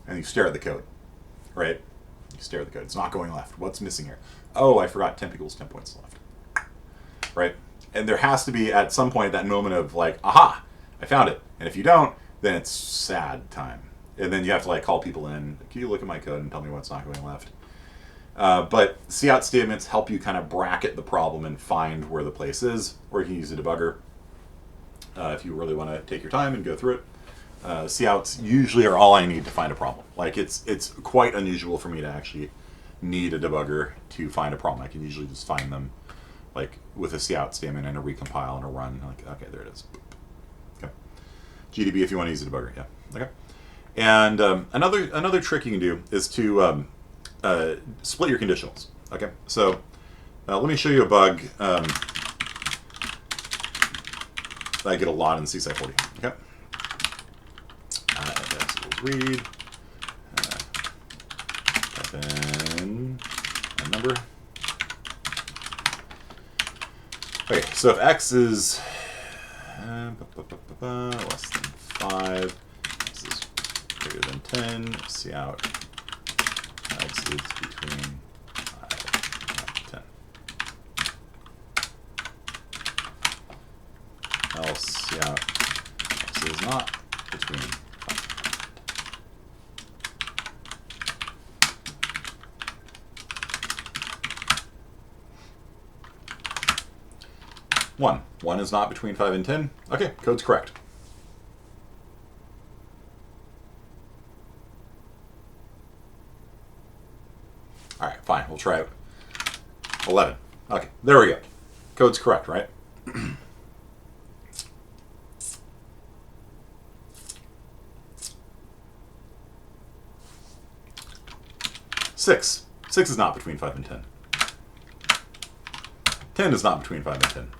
And you stare at the code, right? You stare at the code. It's not going left. What's missing here? Oh, I forgot temp equals 10 points left. Right? And there has to be at some point that moment of like, aha, I found it. And if you don't, then it's sad time. And then you have to like call people in. Can you look at my code and tell me what's not going left? But cout statements help you kind of bracket the problem and find where the place is, or you can use a debugger if you really want to take your time and go through it. Couts usually are all I need to find a problem. Like it's quite unusual for me to actually need a debugger to find a problem. I can usually just find them like with a cout statement and a recompile and a run. Like, okay, there it is. Okay. GDB if you want to use a debugger. Yeah. Okay. And another trick you can do is to split your conditionals. Okay, so let me show you a bug that I get a lot in CSI 40. Okay, read, type in a number. Okay, so if x is less than 5, x is greater than 10, cout x is between 5 and 10. Else, cout x is not between 5 and 10. 1. 1 is not between 5 and 10. Okay, code's correct. All right, fine. We'll try it. 11. Okay, there we go. Code's correct, right? 6. 6 is not between 5 and 10. 10 is not between 5 and 10.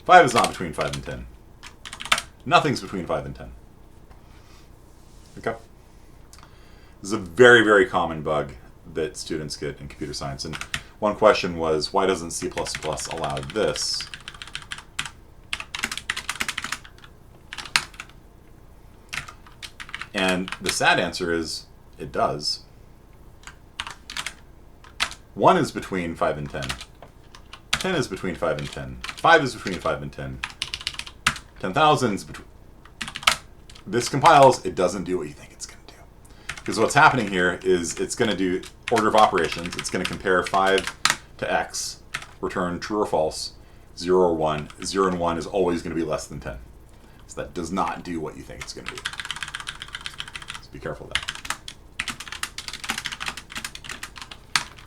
5 is not between 5 and 10. Nothing's between 5 and 10. Okay? This is a very, very common bug that students get in computer science. And one question was, why doesn't C++ allow this? And the sad answer is, it does. 1 is between 5 and 10. 10 is between 5 and 10. 5 is between 5 and 10. 10,000 is between... This compiles, it doesn't do what you think it's going to do. Because what's happening here is it's going to do order of operations. It's going to compare 5 to x, return true or false, 0 or 1. 0 and 1 is always going to be less than 10. So that does not do what you think it's going to do. So be careful of that.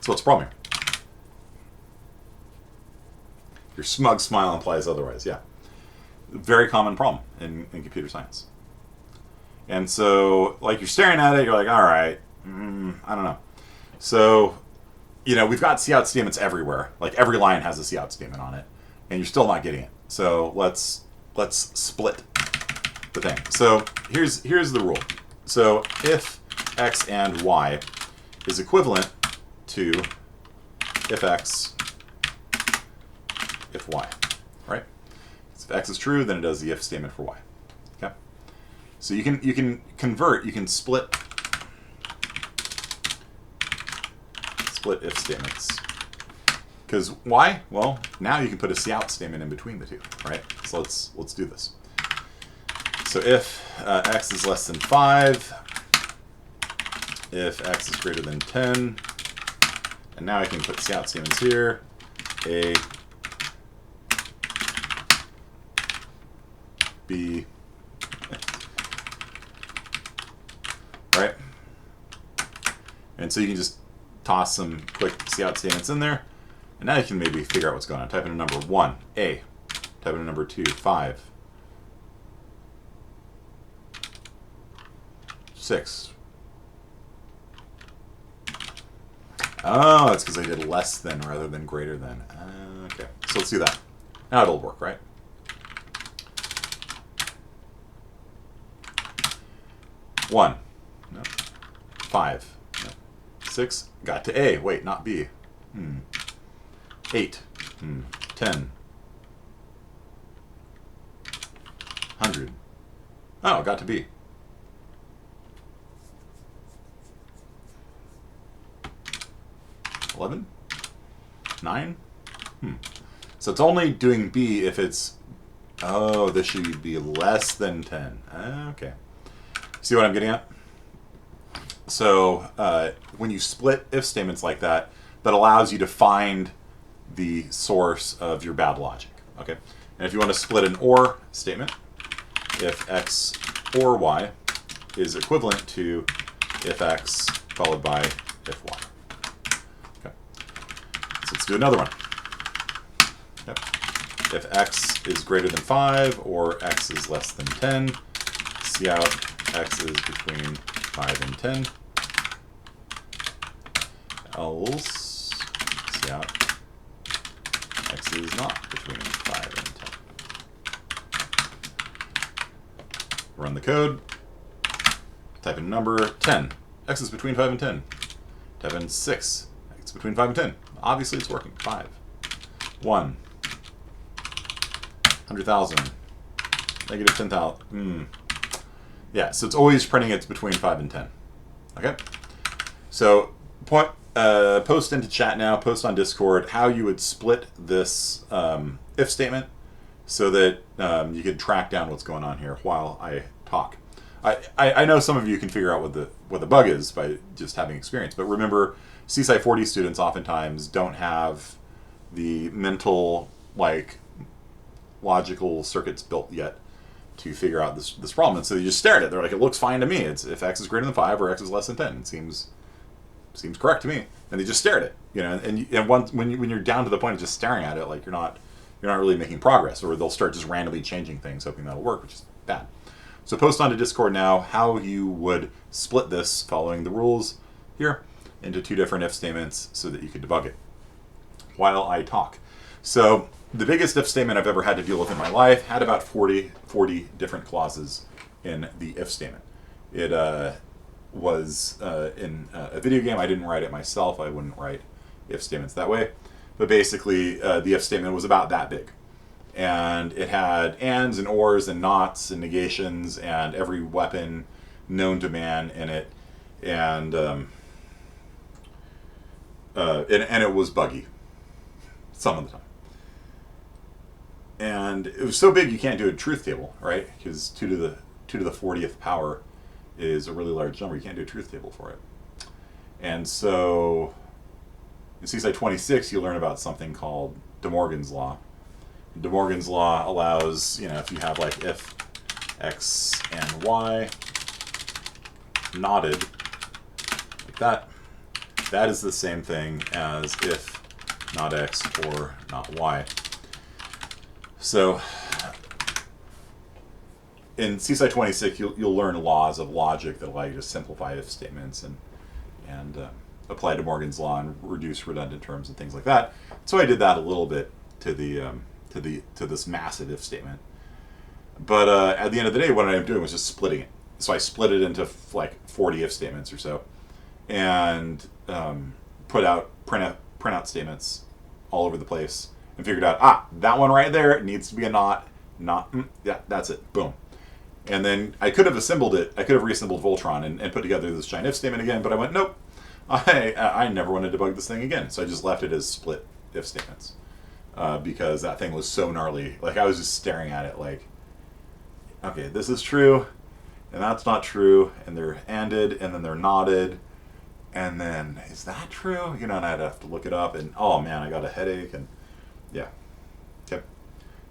So what's the problem here? Your smug smile implies otherwise, yeah. Very common problem in computer science. And so, like, you're staring at it, you're like, all right, I don't know. So, we've got cout statements everywhere. Like, every line has a cout statement on it, and you're still not getting it. So let's split the thing. So here's the rule. So if x and y is equivalent to if x, if y, right? So if x is true, then it does the if statement for y. Okay. So you can convert, you can split if statements. Because why? Well, now you can put a cout statement in between the two, right? So let's do this. So if x is less than 5, if x is greater than 10, and now I can put cout statements here, a, b, right? And so you can just toss some quick cout statements in there, and now you can maybe figure out what's going on. Type in a number 1, a. Type in a number 2, 5. 6. Oh, it's because I did less than rather than greater than. Okay, so let's do that. Now it'll work, right? One. No. 5. No. 6. Got to A. Wait, not B. 8. 10. 100. Oh, got to B. 11? 9? So it's only doing B if it's... Oh, this should be less than 10. Okay. See what I'm getting at? So when you split if statements like that, that allows you to find the source of your bad logic. Okay. And if you want to split an OR statement, if x or y is equivalent to if x followed by if y. Okay. So let's do another one. Yep. If x is greater than 5 or x is less than 10, cout x is between 5 and 10. Else cout x is not between 5 and 10. Run the code. Type in number 10. X is between 5 and 10. Type in 6. X is between 5 and 10. Obviously it's working. 5. 1. 100,000. Negative 10,000. Yeah, so it's always printing it's between 5 and 10. Okay? So post into chat now, post on Discord how you would split this if statement so that you can track down what's going on here while I talk. I know some of you can figure out what the bug is by just having experience, but remember, CSI 40 students oftentimes don't have the mental, logical circuits built yet to figure out this problem, and so they just stare at it. They're like, it looks fine to me. It's if x is greater than 5 or x is less than 10. It seems correct to me, and they just stare at it. And when you're down to the point of just staring at it, you're not really making progress, or they'll start just randomly changing things, hoping that'll work, which is bad. So post onto Discord now how you would split this following the rules here into 2 different if statements so that you could debug it while I talk. So the biggest if statement I've ever had to deal with in my life had about 40 different clauses in the if statement. It was in a video game. I didn't write it myself. I wouldn't write if statements that way. But basically, the if statement was about that big. And it had ands and ors and nots and negations and every weapon known to man in it. And it was buggy some of the time. And it was so big you can't do a truth table, right? Because 2 to the 40th power is a really large number. You can't do a truth table for it. And so in CSI 26, you learn about something called DeMorgans Law. DeMorgans Law allows, if you have if x and y knotted like that, that is the same thing as if not x or not y. So in CSI 26, you'll learn laws of logic that allow you to simplify if statements and apply DeMorgans Law and reduce redundant terms and things like that. So I did that a little bit to this massive if statement. But at the end of the day, what I ended up doing was just splitting it. So I split it into like 40 if statements or so, and print out statements all over the place, and figured out that one right there needs to be a not, yeah, that's it, boom. And then I could have assembled it. I could have reassembled Voltron and put together this giant if statement again, but I went, nope. I never want to debug this thing again. So I just left it as split if statements because that thing was so gnarly. Like, I was just staring at it like, okay, this is true, and that's not true, and they're anded, and then they're nodded, and then is that true? You know, and I'd have to look it up, and oh man, I got a headache, and yeah. Okay.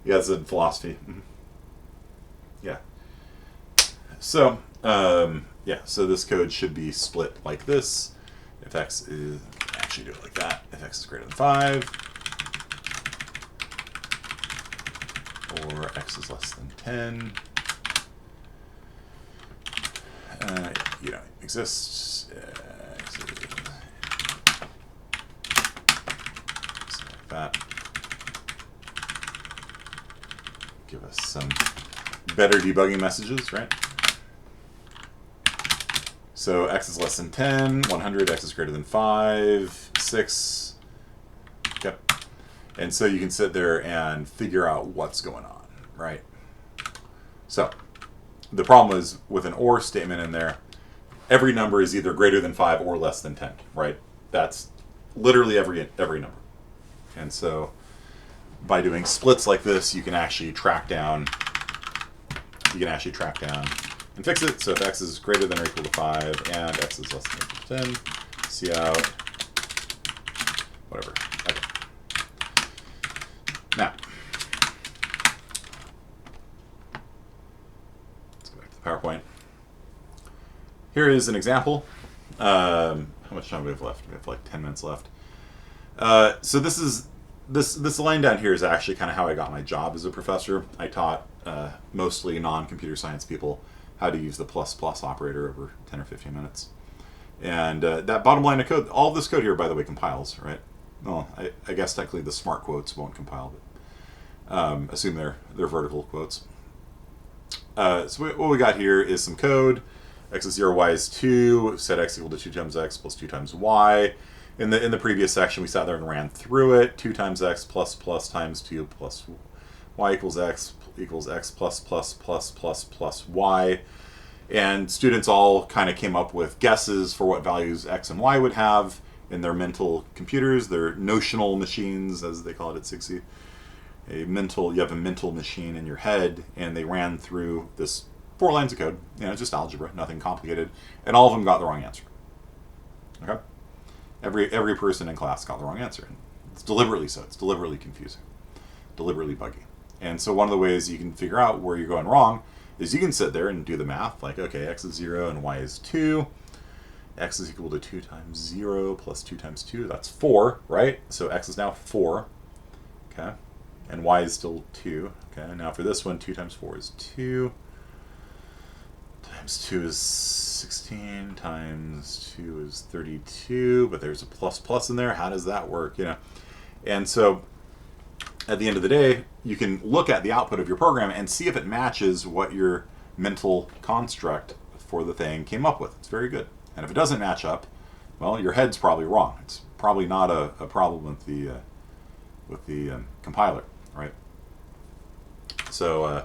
Yeah, it's a philosophy. Mm-hmm. Yeah. So, yeah, so this code should be split like this. If x is, actually do it like that. If x is greater than 5, or x is less than 10, you know, exists. X is, like that. Give us some better debugging messages, right? So x is less than 10, 100, x is greater than 5, 6. Yep. And so you can sit there and figure out what's going on, right? So the problem is with an or statement in there, every number is either greater than 5 or less than 10, right? That's literally every number. And so by doing splits like this, you can actually track down and fix it. So if x is greater than or equal to 5 and x is less than or equal to 10, see out, whatever. Okay. Now, let's go back to the PowerPoint. Here is an example. How much time do we have left? We have like 10 minutes left. So this line down here is actually kind of how I got my job as a professor. I taught mostly non-computer science people how to use the ++ operator over 10 or 15 minutes. And that bottom line of code, all of this code here, by the way, compiles, right? Well, I guess technically the smart quotes won't compile, but assume they're vertical quotes. So what we got here is some code. X is 0, y is 2. Set x equal to 2 times x plus 2 times y. In the previous section, we sat there and ran through it. 2 times x plus times 2 plus y equals x plus y. And students all kind of came up with guesses for what values x and y would have in their mental computers, their notional machines, as they call it at 6E. You have a mental machine in your head, and they ran through this 4 lines of code. You know, just algebra, nothing complicated, and all of them got the wrong answer. Okay. Every person in class got the wrong answer. And it's deliberately so. It's deliberately confusing, deliberately buggy. And so one of the ways you can figure out where you're going wrong is you can sit there and do the math. Like, okay, x is 0 and y is 2. X is equal to 2 times 0 plus 2 times 2. That's 4, right? So x is now 4. Okay. And y is still 2. Okay. Now for this one, 2 times 4 is 2. Times 2 is 16, times 2 is 32, but there's a plus in there. How does that work? You know, and so at the end of the day, you can look at the output of your program and see if it matches what your mental construct for the thing came up with. It's very good. And if it doesn't match up, well, your head's probably wrong. It's probably not a problem with the compiler, right? So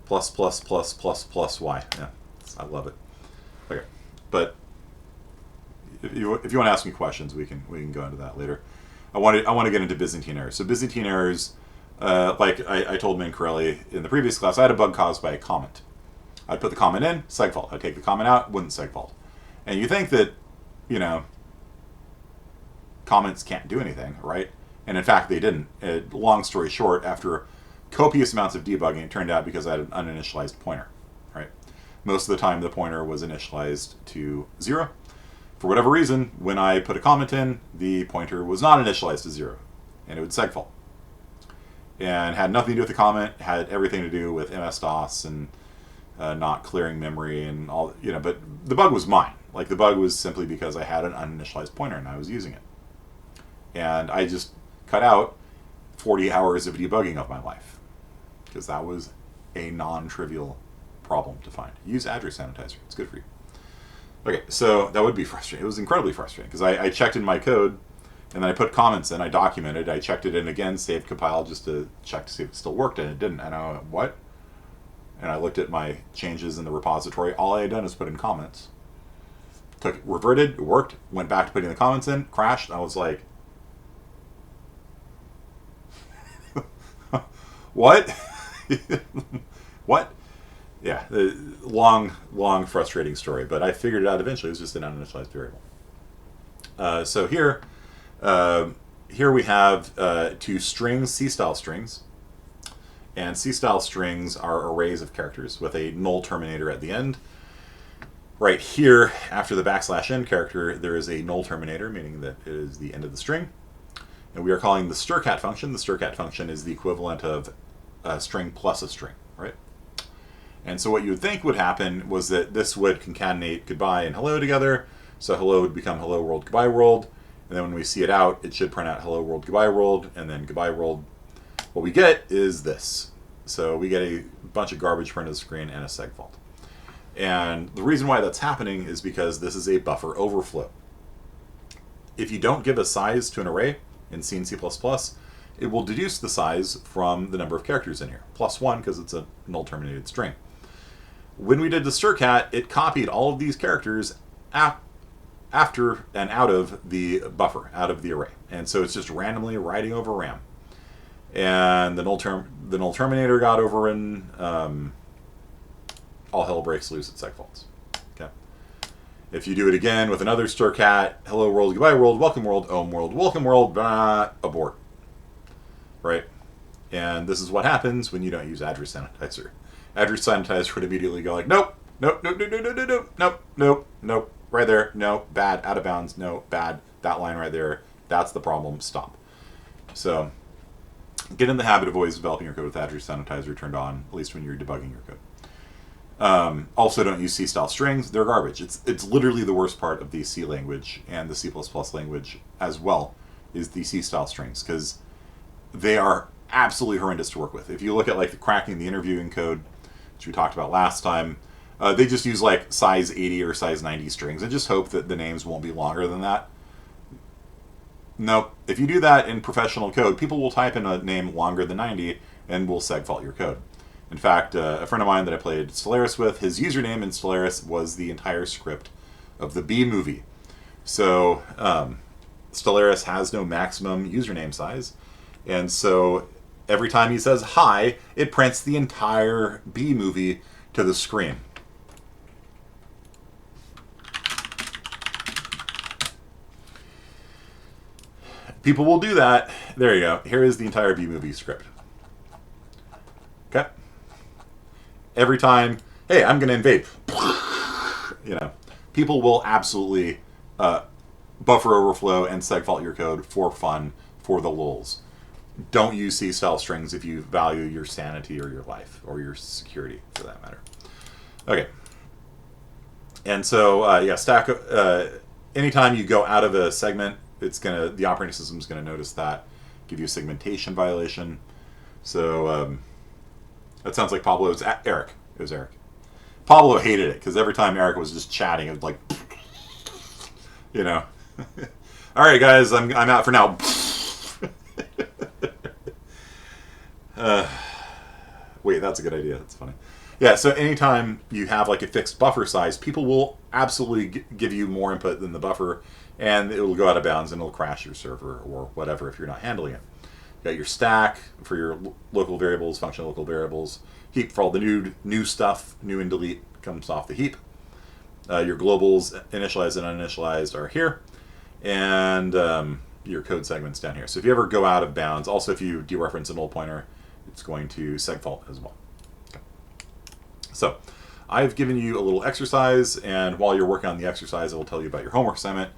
plus y. Yeah, I love it. Okay, but if you want to ask me questions, we can go into that later. I want to get into Byzantine errors. So Byzantine errors, like I told Mancarelli in the previous class, I had a bug caused by a comment. I'd put the comment in, segfault. I'd take the comment out, wouldn't segfault. And you think that, you know, comments can't do anything, right? And in fact, they didn't. Long story short, after copious amounts of debugging, it turned out because I had an uninitialized pointer, right? Most of the time, the pointer was initialized to 0. For whatever reason, when I put a comment in, the pointer was not initialized to 0, and it would segfault. And had nothing to do with the comment, had everything to do with MS-DOS and not clearing memory and all, but the bug was mine. Like, the bug was simply because I had an uninitialized pointer and I was using it. And I just cut out 40 hours of debugging of my life because that was a non-trivial problem to find. Use address sanitizer. It's good for you. Okay, so that would be frustrating. It was incredibly frustrating because I checked in my code and then I put comments in, I documented, I checked it in again, saved, compiled just to check to see if it still worked, and it didn't. And I went, what? And I looked at my changes in the repository. All I had done is put in comments. Reverted, it worked, went back to putting the comments in, crashed. I was like, what? What? Yeah, long, frustrating story, but I figured it out eventually. It was just an uninitialized variable. So here we have two strings, C-style strings. And C-style strings are arrays of characters with a null terminator at the end. Right here, after the \n character, there is a null terminator, meaning that it is the end of the string. And we are calling the strcat function. The strcat function is the equivalent of a string plus a string, right? And so what you would think would happen was that this would concatenate goodbye and hello together. So hello would become hello world, goodbye world. And then when we see it out, it should print out hello world, goodbye world, and then goodbye world. What we get is this. So we get a bunch of garbage printed to the screen and a seg fault. And the reason why that's happening is because this is a buffer overflow. If you don't give a size to an array in C and C++, it will deduce the size from the number of characters in here, +1 because it's a null terminated string. When we did the strcat, it copied all of these characters after and out of the buffer, out of the array. And so it's just randomly writing over RAM. And the null terminator got overridden. All hell breaks loose at seg faults. Okay. If you do it again with another strcat, hello world, goodbye world, welcome world, welcome world, abort. Right? And this is what happens when you don't use address sanitizer. Address sanitizer would immediately go like, nope, nope, nope, nope, nope, nope, nope, nope, nope, nope, right there, no, bad, out of bounds, no, bad, that line right there, that's the problem, stop. So get in the habit of always developing your code with address sanitizer turned on, at least when you're debugging your code. Also, don't use C-style strings. They're garbage. It's literally the worst part of the C language and the C++ language as well is the C-style strings because they are absolutely horrendous to work with. If you look at like the cracking the interviewing code, which we talked about last time, they just use like size 80 or size 90 strings and just hope that the names won't be longer than that. Nope. If you do that in professional code, people will type in a name longer than 90 and will seg fault your code. In fact, a friend of mine that I played Stellaris with, his username in Stellaris was the entire script of the B movie. So Stellaris has no maximum username size. And so every time he says hi, it prints the entire B movie to the screen. People will do that. There you go. Here is the entire B movie script. Okay. Every time, hey, I'm going to invade. People will absolutely buffer overflow and seg fault your code for fun, for the lulz. Don't use C-style strings if you value your sanity or your life or your security, for that matter. Okay. And so, stack. Anytime you go out of a segment, the operating system is gonna notice that, give you a segmentation violation. So that sounds like Pablo. It was Eric. It was Eric. Pablo hated it because every time Eric was just chatting, it was like, all right, guys, I'm out for now. Wait, that's a good idea. That's funny. Yeah, so anytime you have like a fixed buffer size, people will absolutely give you more input than the buffer, and it will go out of bounds and it'll crash your server or whatever if you're not handling it. You got your stack for your local variables, function local variables, heap for all the new stuff, new and delete comes off the heap. Your globals, initialized and uninitialized, are here, and your code segments down here. So if you ever go out of bounds, also if you dereference a null pointer, it's going to seg fault as well. Okay. So I've given you a little exercise, and while you're working on the exercise, I will tell you about your homework assignment.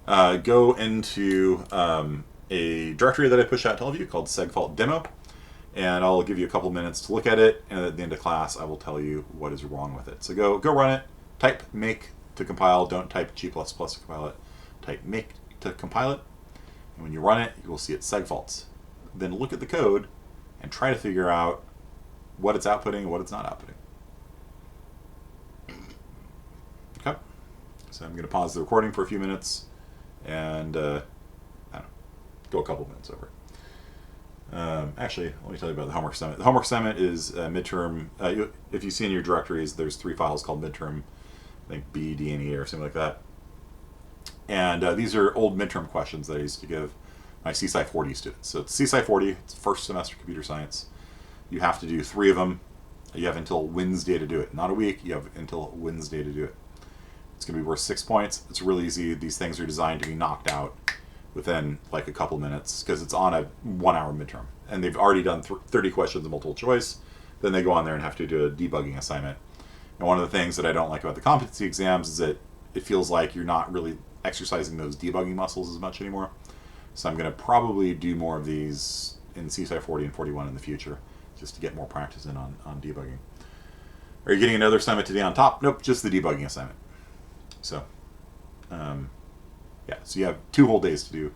Go into a directory that I push out to all of you called segfault demo, and I'll give you a couple minutes to look at it, and at the end of class, I will tell you what is wrong with it. So go run it, type make to compile, don't type G++ to compile it, type make to compile it, and when you run it, you will see its seg faults. Then look at the code and try to figure out what it's outputting and what it's not outputting. Okay, so I'm going to pause the recording for a few minutes and I don't know, go a couple minutes over it. Actually, let me tell you about the homework assignment. The homework assignment is midterm. If you see in your directories, there's 3 files called midterm, I think B, D, and E or something like that. And these are old midterm questions that I used to give my CSci 40 students. So it's CSci 40, it's first semester computer science. You have to do 3 of them. You have until Wednesday to do it. Not a week, you have until Wednesday to do it. It's going to be worth 6 points. It's really easy. These things are designed to be knocked out within like a couple minutes because it's on a 1-hour midterm. And they've already done 30 questions of multiple choice. Then they go on there and have to do a debugging assignment. And one of the things that I don't like about the competency exams is that it feels like you're not really exercising those debugging muscles as much anymore. So I'm going to probably do more of these in CSci 40 and 41 in the future, just to get more practice in on debugging. Are you getting another assignment today on top? Nope, just the debugging assignment. So, yeah, so you have 2 whole days to do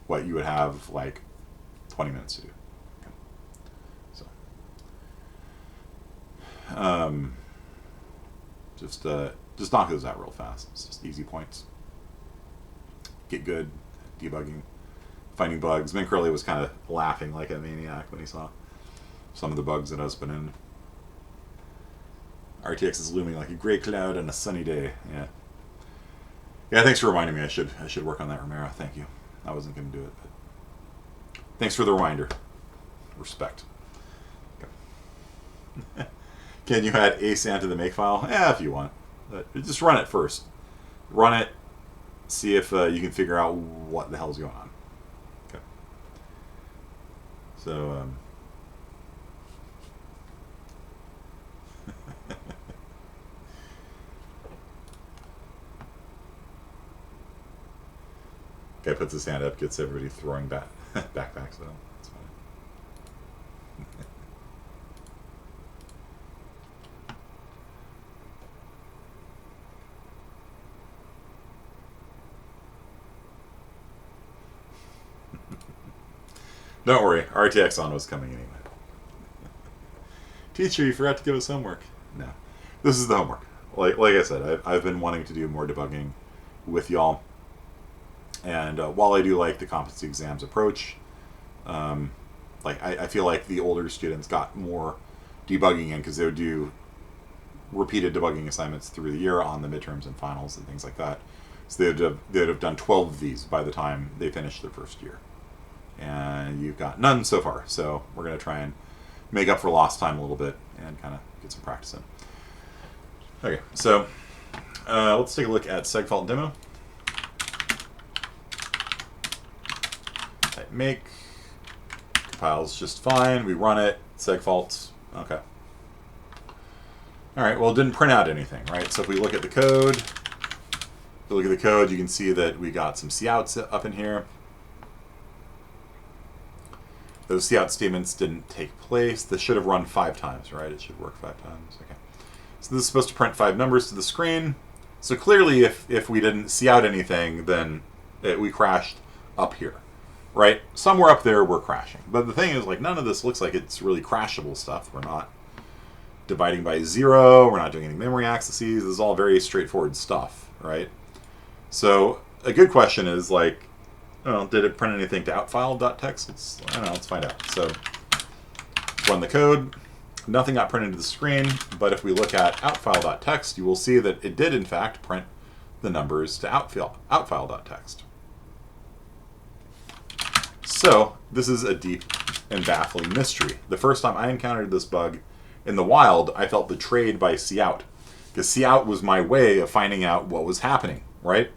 what you would have like 20 minutes to do. Okay. So, just knock those out real fast. It's just easy points. Get good at debugging, finding bugs. Min Curley was kind of laughing like a maniac when he saw some of the bugs that I was putting in. RTX is looming like a gray cloud on a sunny day. Yeah. Yeah, thanks for reminding me. I should work on that, Romero. Thank you. I wasn't going to do it, but thanks for the reminder. Respect. Okay. Can you add asant to the make file? Yeah, if you want. But just run it first. Run it. See if you can figure out what the hell's going on. Okay. So, guy puts his hand up, gets everybody throwing backpacks at him. That's funny. Don't worry, RTX on was coming anyway. Teacher, you forgot to give us homework. No, this is the homework. Like I said, I've been wanting to do more debugging with y'all. And while I do like the competency exams approach, I feel like the older students got more debugging in because they would do repeated debugging assignments through the year on the midterms and finals and things like that. So they'd have done 12 of these by the time they finished their first year. And you've got none so far. So we're going to try and make up for lost time a little bit and kind of get some practice in. Okay, so let's take a look at segfault demo. Type make, compiles just fine. We run it, segfaults. Okay. All right, well, it didn't print out anything, right? So if we look at the code, you can see that we got some couts up in here. Those cout statements didn't take place. This should have run 5 times, right? It should work 5 times. Okay. So this is supposed to print 5 numbers to the screen. So clearly, if we didn't cout anything, then we crashed up here, right? Somewhere up there, we're crashing. But the thing is, like, none of this looks like it's really crashable stuff. We're not dividing by 0. We're not doing any memory accesses. This is all very straightforward stuff, right? So a good question is, like, oh, did it print anything to outfile.txt? I don't know, let's find out. So run the code. Nothing got printed to the screen, but if we look at outfile.txt, you will see that it did, in fact, print the numbers to outfile.txt. So this is a deep and baffling mystery. The first time I encountered this bug in the wild, I felt betrayed by cout, because cout was my way of finding out what was happening, right?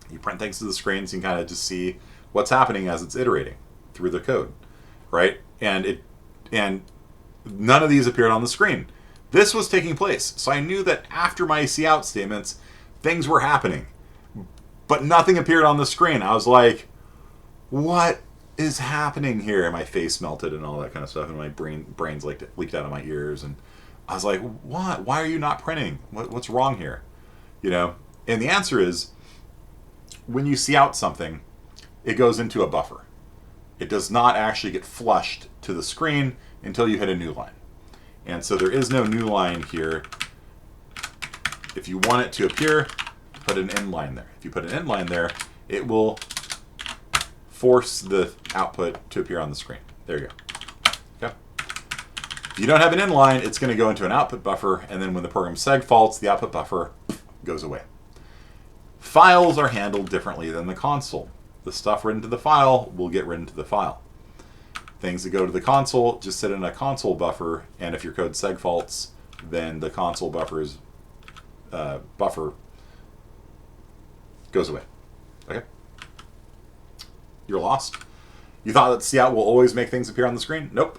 You print things to the screen so you can kind of just see what's happening as it's iterating through the code, right? And none of these appeared on the screen. This was taking place, so I knew that after my cout statements, things were happening, but nothing appeared on the screen. I was like, what is happening here? And my face melted and all that kind of stuff, and my brains leaked out of my ears, and I was like, what? Why are you not printing? What's wrong here? You know? And the answer is, when you see out something, it goes into a buffer. It does not actually get flushed to the screen until you hit a new line. And so there is no new line here. If you want it to appear, put an end line there. If you put an end line there, it will force the output to appear on the screen. There you go. Okay. If you don't have an end line, it's going to go into an output buffer, and then when the program seg faults, the output buffer goes away. Files are handled differently than the console. The stuff written to the file will get written to the file. Things that go to the console just sit in a console buffer, and if your code seg faults, then the console buffer goes away. Okay? You're lost. You thought that cout will always make things appear on the screen? Nope.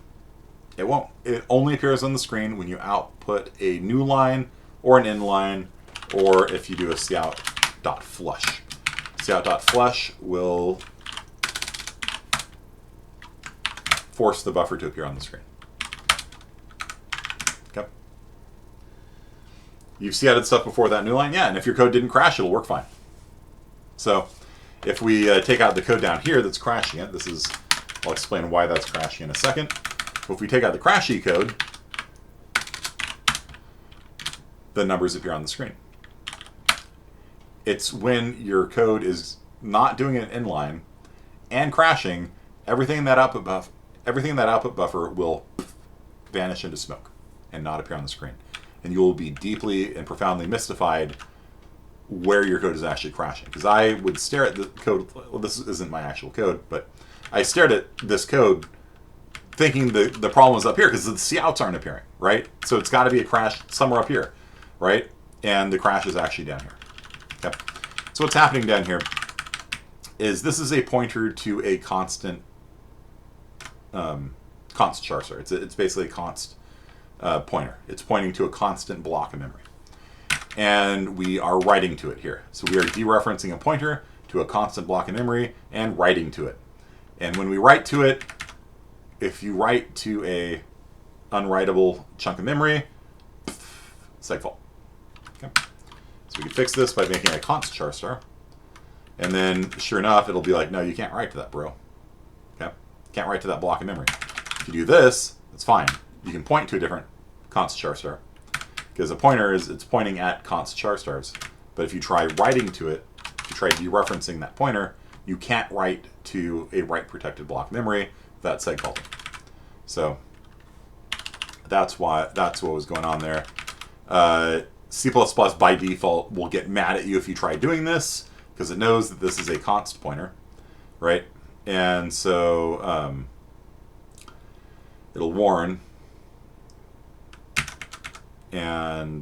It won't. It only appears on the screen when you output a new line or an end line, or if you do a cout.flush. Cout.flush will force the buffer to appear on the screen. Okay. You've coutted stuff before that new line? Yeah, and if your code didn't crash, it'll work fine. So if we take out the code down here that's crashing it, I'll explain why that's crashing in a second. But if we take out the crashy code, the numbers appear on the screen. It's when your code is not doing an inline and crashing, everything in that output buffer will vanish into smoke and not appear on the screen. And you will be deeply and profoundly mystified where your code is actually crashing. Because I would stare at the code, well, this isn't my actual code, but I stared at this code thinking the problem was up here because the couts aren't appearing, right? So it's got to be a crash somewhere up here, right? And the crash is actually down here. Okay. So what's happening down here is this is a pointer to a constant char star. It's basically a const pointer. It's pointing to a constant block of memory. And we are writing to it here. So we are dereferencing a pointer to a constant block of memory and writing to it. And when we write to it, if you write to a unwritable chunk of memory, seg fault. Okay. So we can fix this by making a const char star. And then, sure enough, it'll be like, no, you can't write to that, bro. Okay? Can't write to that block of memory. If you do this, it's fine. You can point to a different const char star. Because a pointer it's pointing at const char stars. But if you try writing to it, if you try dereferencing that pointer, you can't write to a write-protected block of memory without seg faulting. So that's what was going on there. C++ by default will get mad at you if you try doing this because it knows that this is a const pointer, right? And so it'll warn. And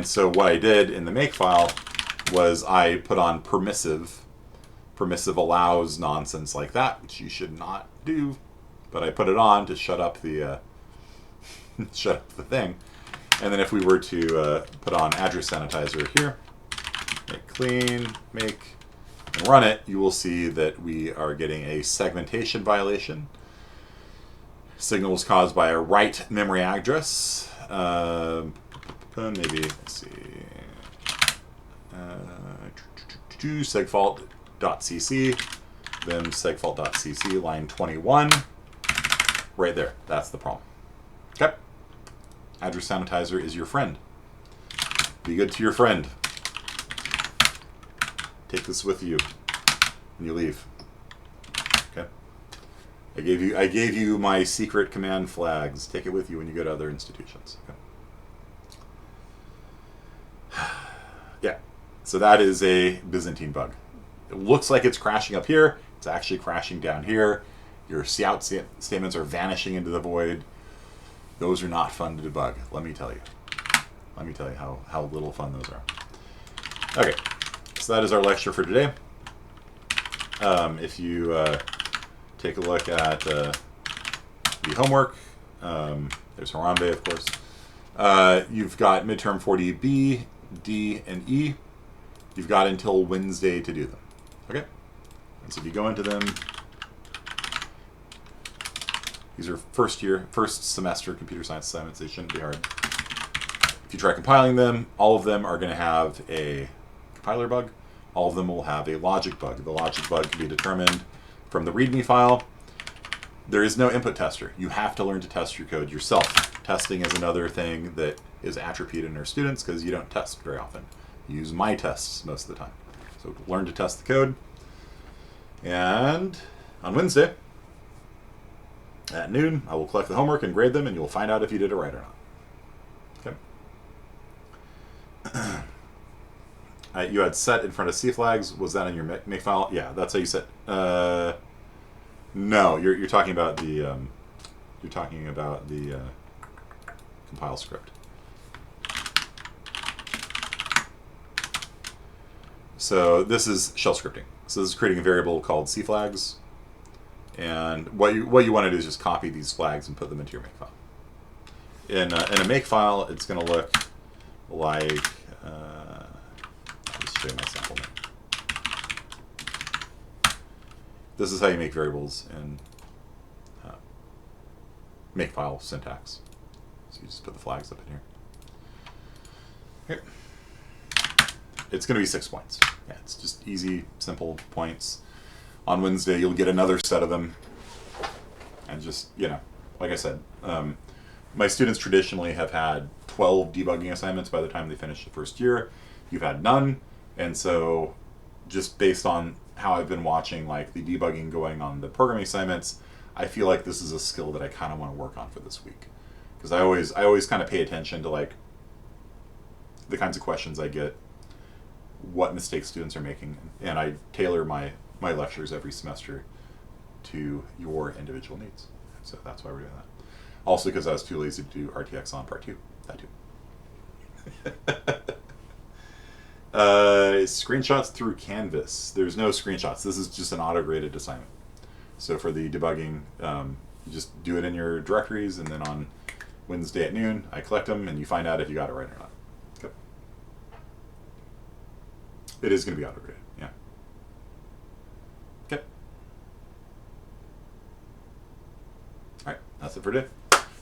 so what I did in the make file was I put on permissive allows nonsense like that, which you should not do, but I put it on to shut up the thing. And then if we were to put on address sanitizer here, make clean, make, and run it, you will see that we are getting a segmentation violation. Signal was caused by a write memory address. Maybe, let's see, segfault.cc, then segfault.cc, line 21. Right there, that's the problem. Okay. Address sanitizer is your friend. Be good to your friend. Take this with you when you leave. Okay. I gave you my secret command flags. Take it with you when you go to other institutions. Okay. Yeah. So that is a Byzantine bug. It looks like it's crashing up here. It's actually crashing down here. Your cout statements are vanishing into the void. Those are not fun to debug, let me tell you. Let me tell you how little fun those are. Okay, so that is our lecture for today. If you take a look at the homework, there's Harambe, of course. You've got midterm 40B, D, and E. You've got until Wednesday to do them. Okay? So if you go into them, these are first semester computer science assignments. They shouldn't be hard. If you try compiling them, all of them are going to have a compiler bug. All of them will have a logic bug. The logic bug can be determined from the README file. There is no input tester. You have to learn to test your code yourself. Testing is another thing that is atrophied in our students because you don't test very often. You use my tests most of the time. So learn to test the code. And on Wednesday at noon, I will collect the homework and grade them, and you'll find out if you did it right or not. Okay. You had set in front of C flags. Was that in your make file? Yeah, that's how you set. No, you're talking about the compile script. So this is shell scripting. So this is creating a variable called C flags, and what you want to do is just copy these flags and put them into your make file. In a make file, it's going to look like. I'll just show you my sample make. This is how you make variables in makefile syntax. So you just put the flags up in here. Okay. It's going to be 6 points. Yeah, it's just easy, simple points. On Wednesday, you'll get another set of them. And just, like I said, my students traditionally have had 12 debugging assignments by the time they finish the first year. You've had none. And so just based on how I've been watching like the debugging going on the programming assignments, I feel like this is a skill that I kind of want to work on for this week. Because I always kind of pay attention to like the kinds of questions I get, what mistakes students are making, and I tailor my lectures every semester to your individual needs. So that's why we're doing that. Also because I was too lazy to do RTX on part 2. That too. Screenshots through Canvas. There's no screenshots. This is just an auto-graded assignment. So for the debugging, you just do it in your directories, and then on Wednesday at noon, I collect them, and you find out if you got it right or not. Okay. It is going to be auto-graded, yeah. Okay. All right, that's it for today.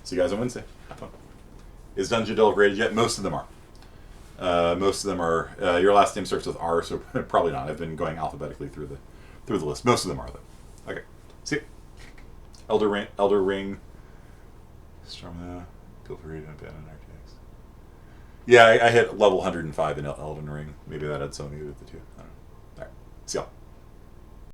See you guys on Wednesday. Have fun. Is Dungeon Delve graded yet? Most of them are. Most of them are. Your last name starts with R, so probably not. I've been going alphabetically through the list. Most of them are though. Okay. See you. Elder Ring. Stromna. Feel free to abandon RTX. Yeah, I hit level 105 in Elden Ring. Maybe that had something to do with the two. I don't know. All right. See y'all.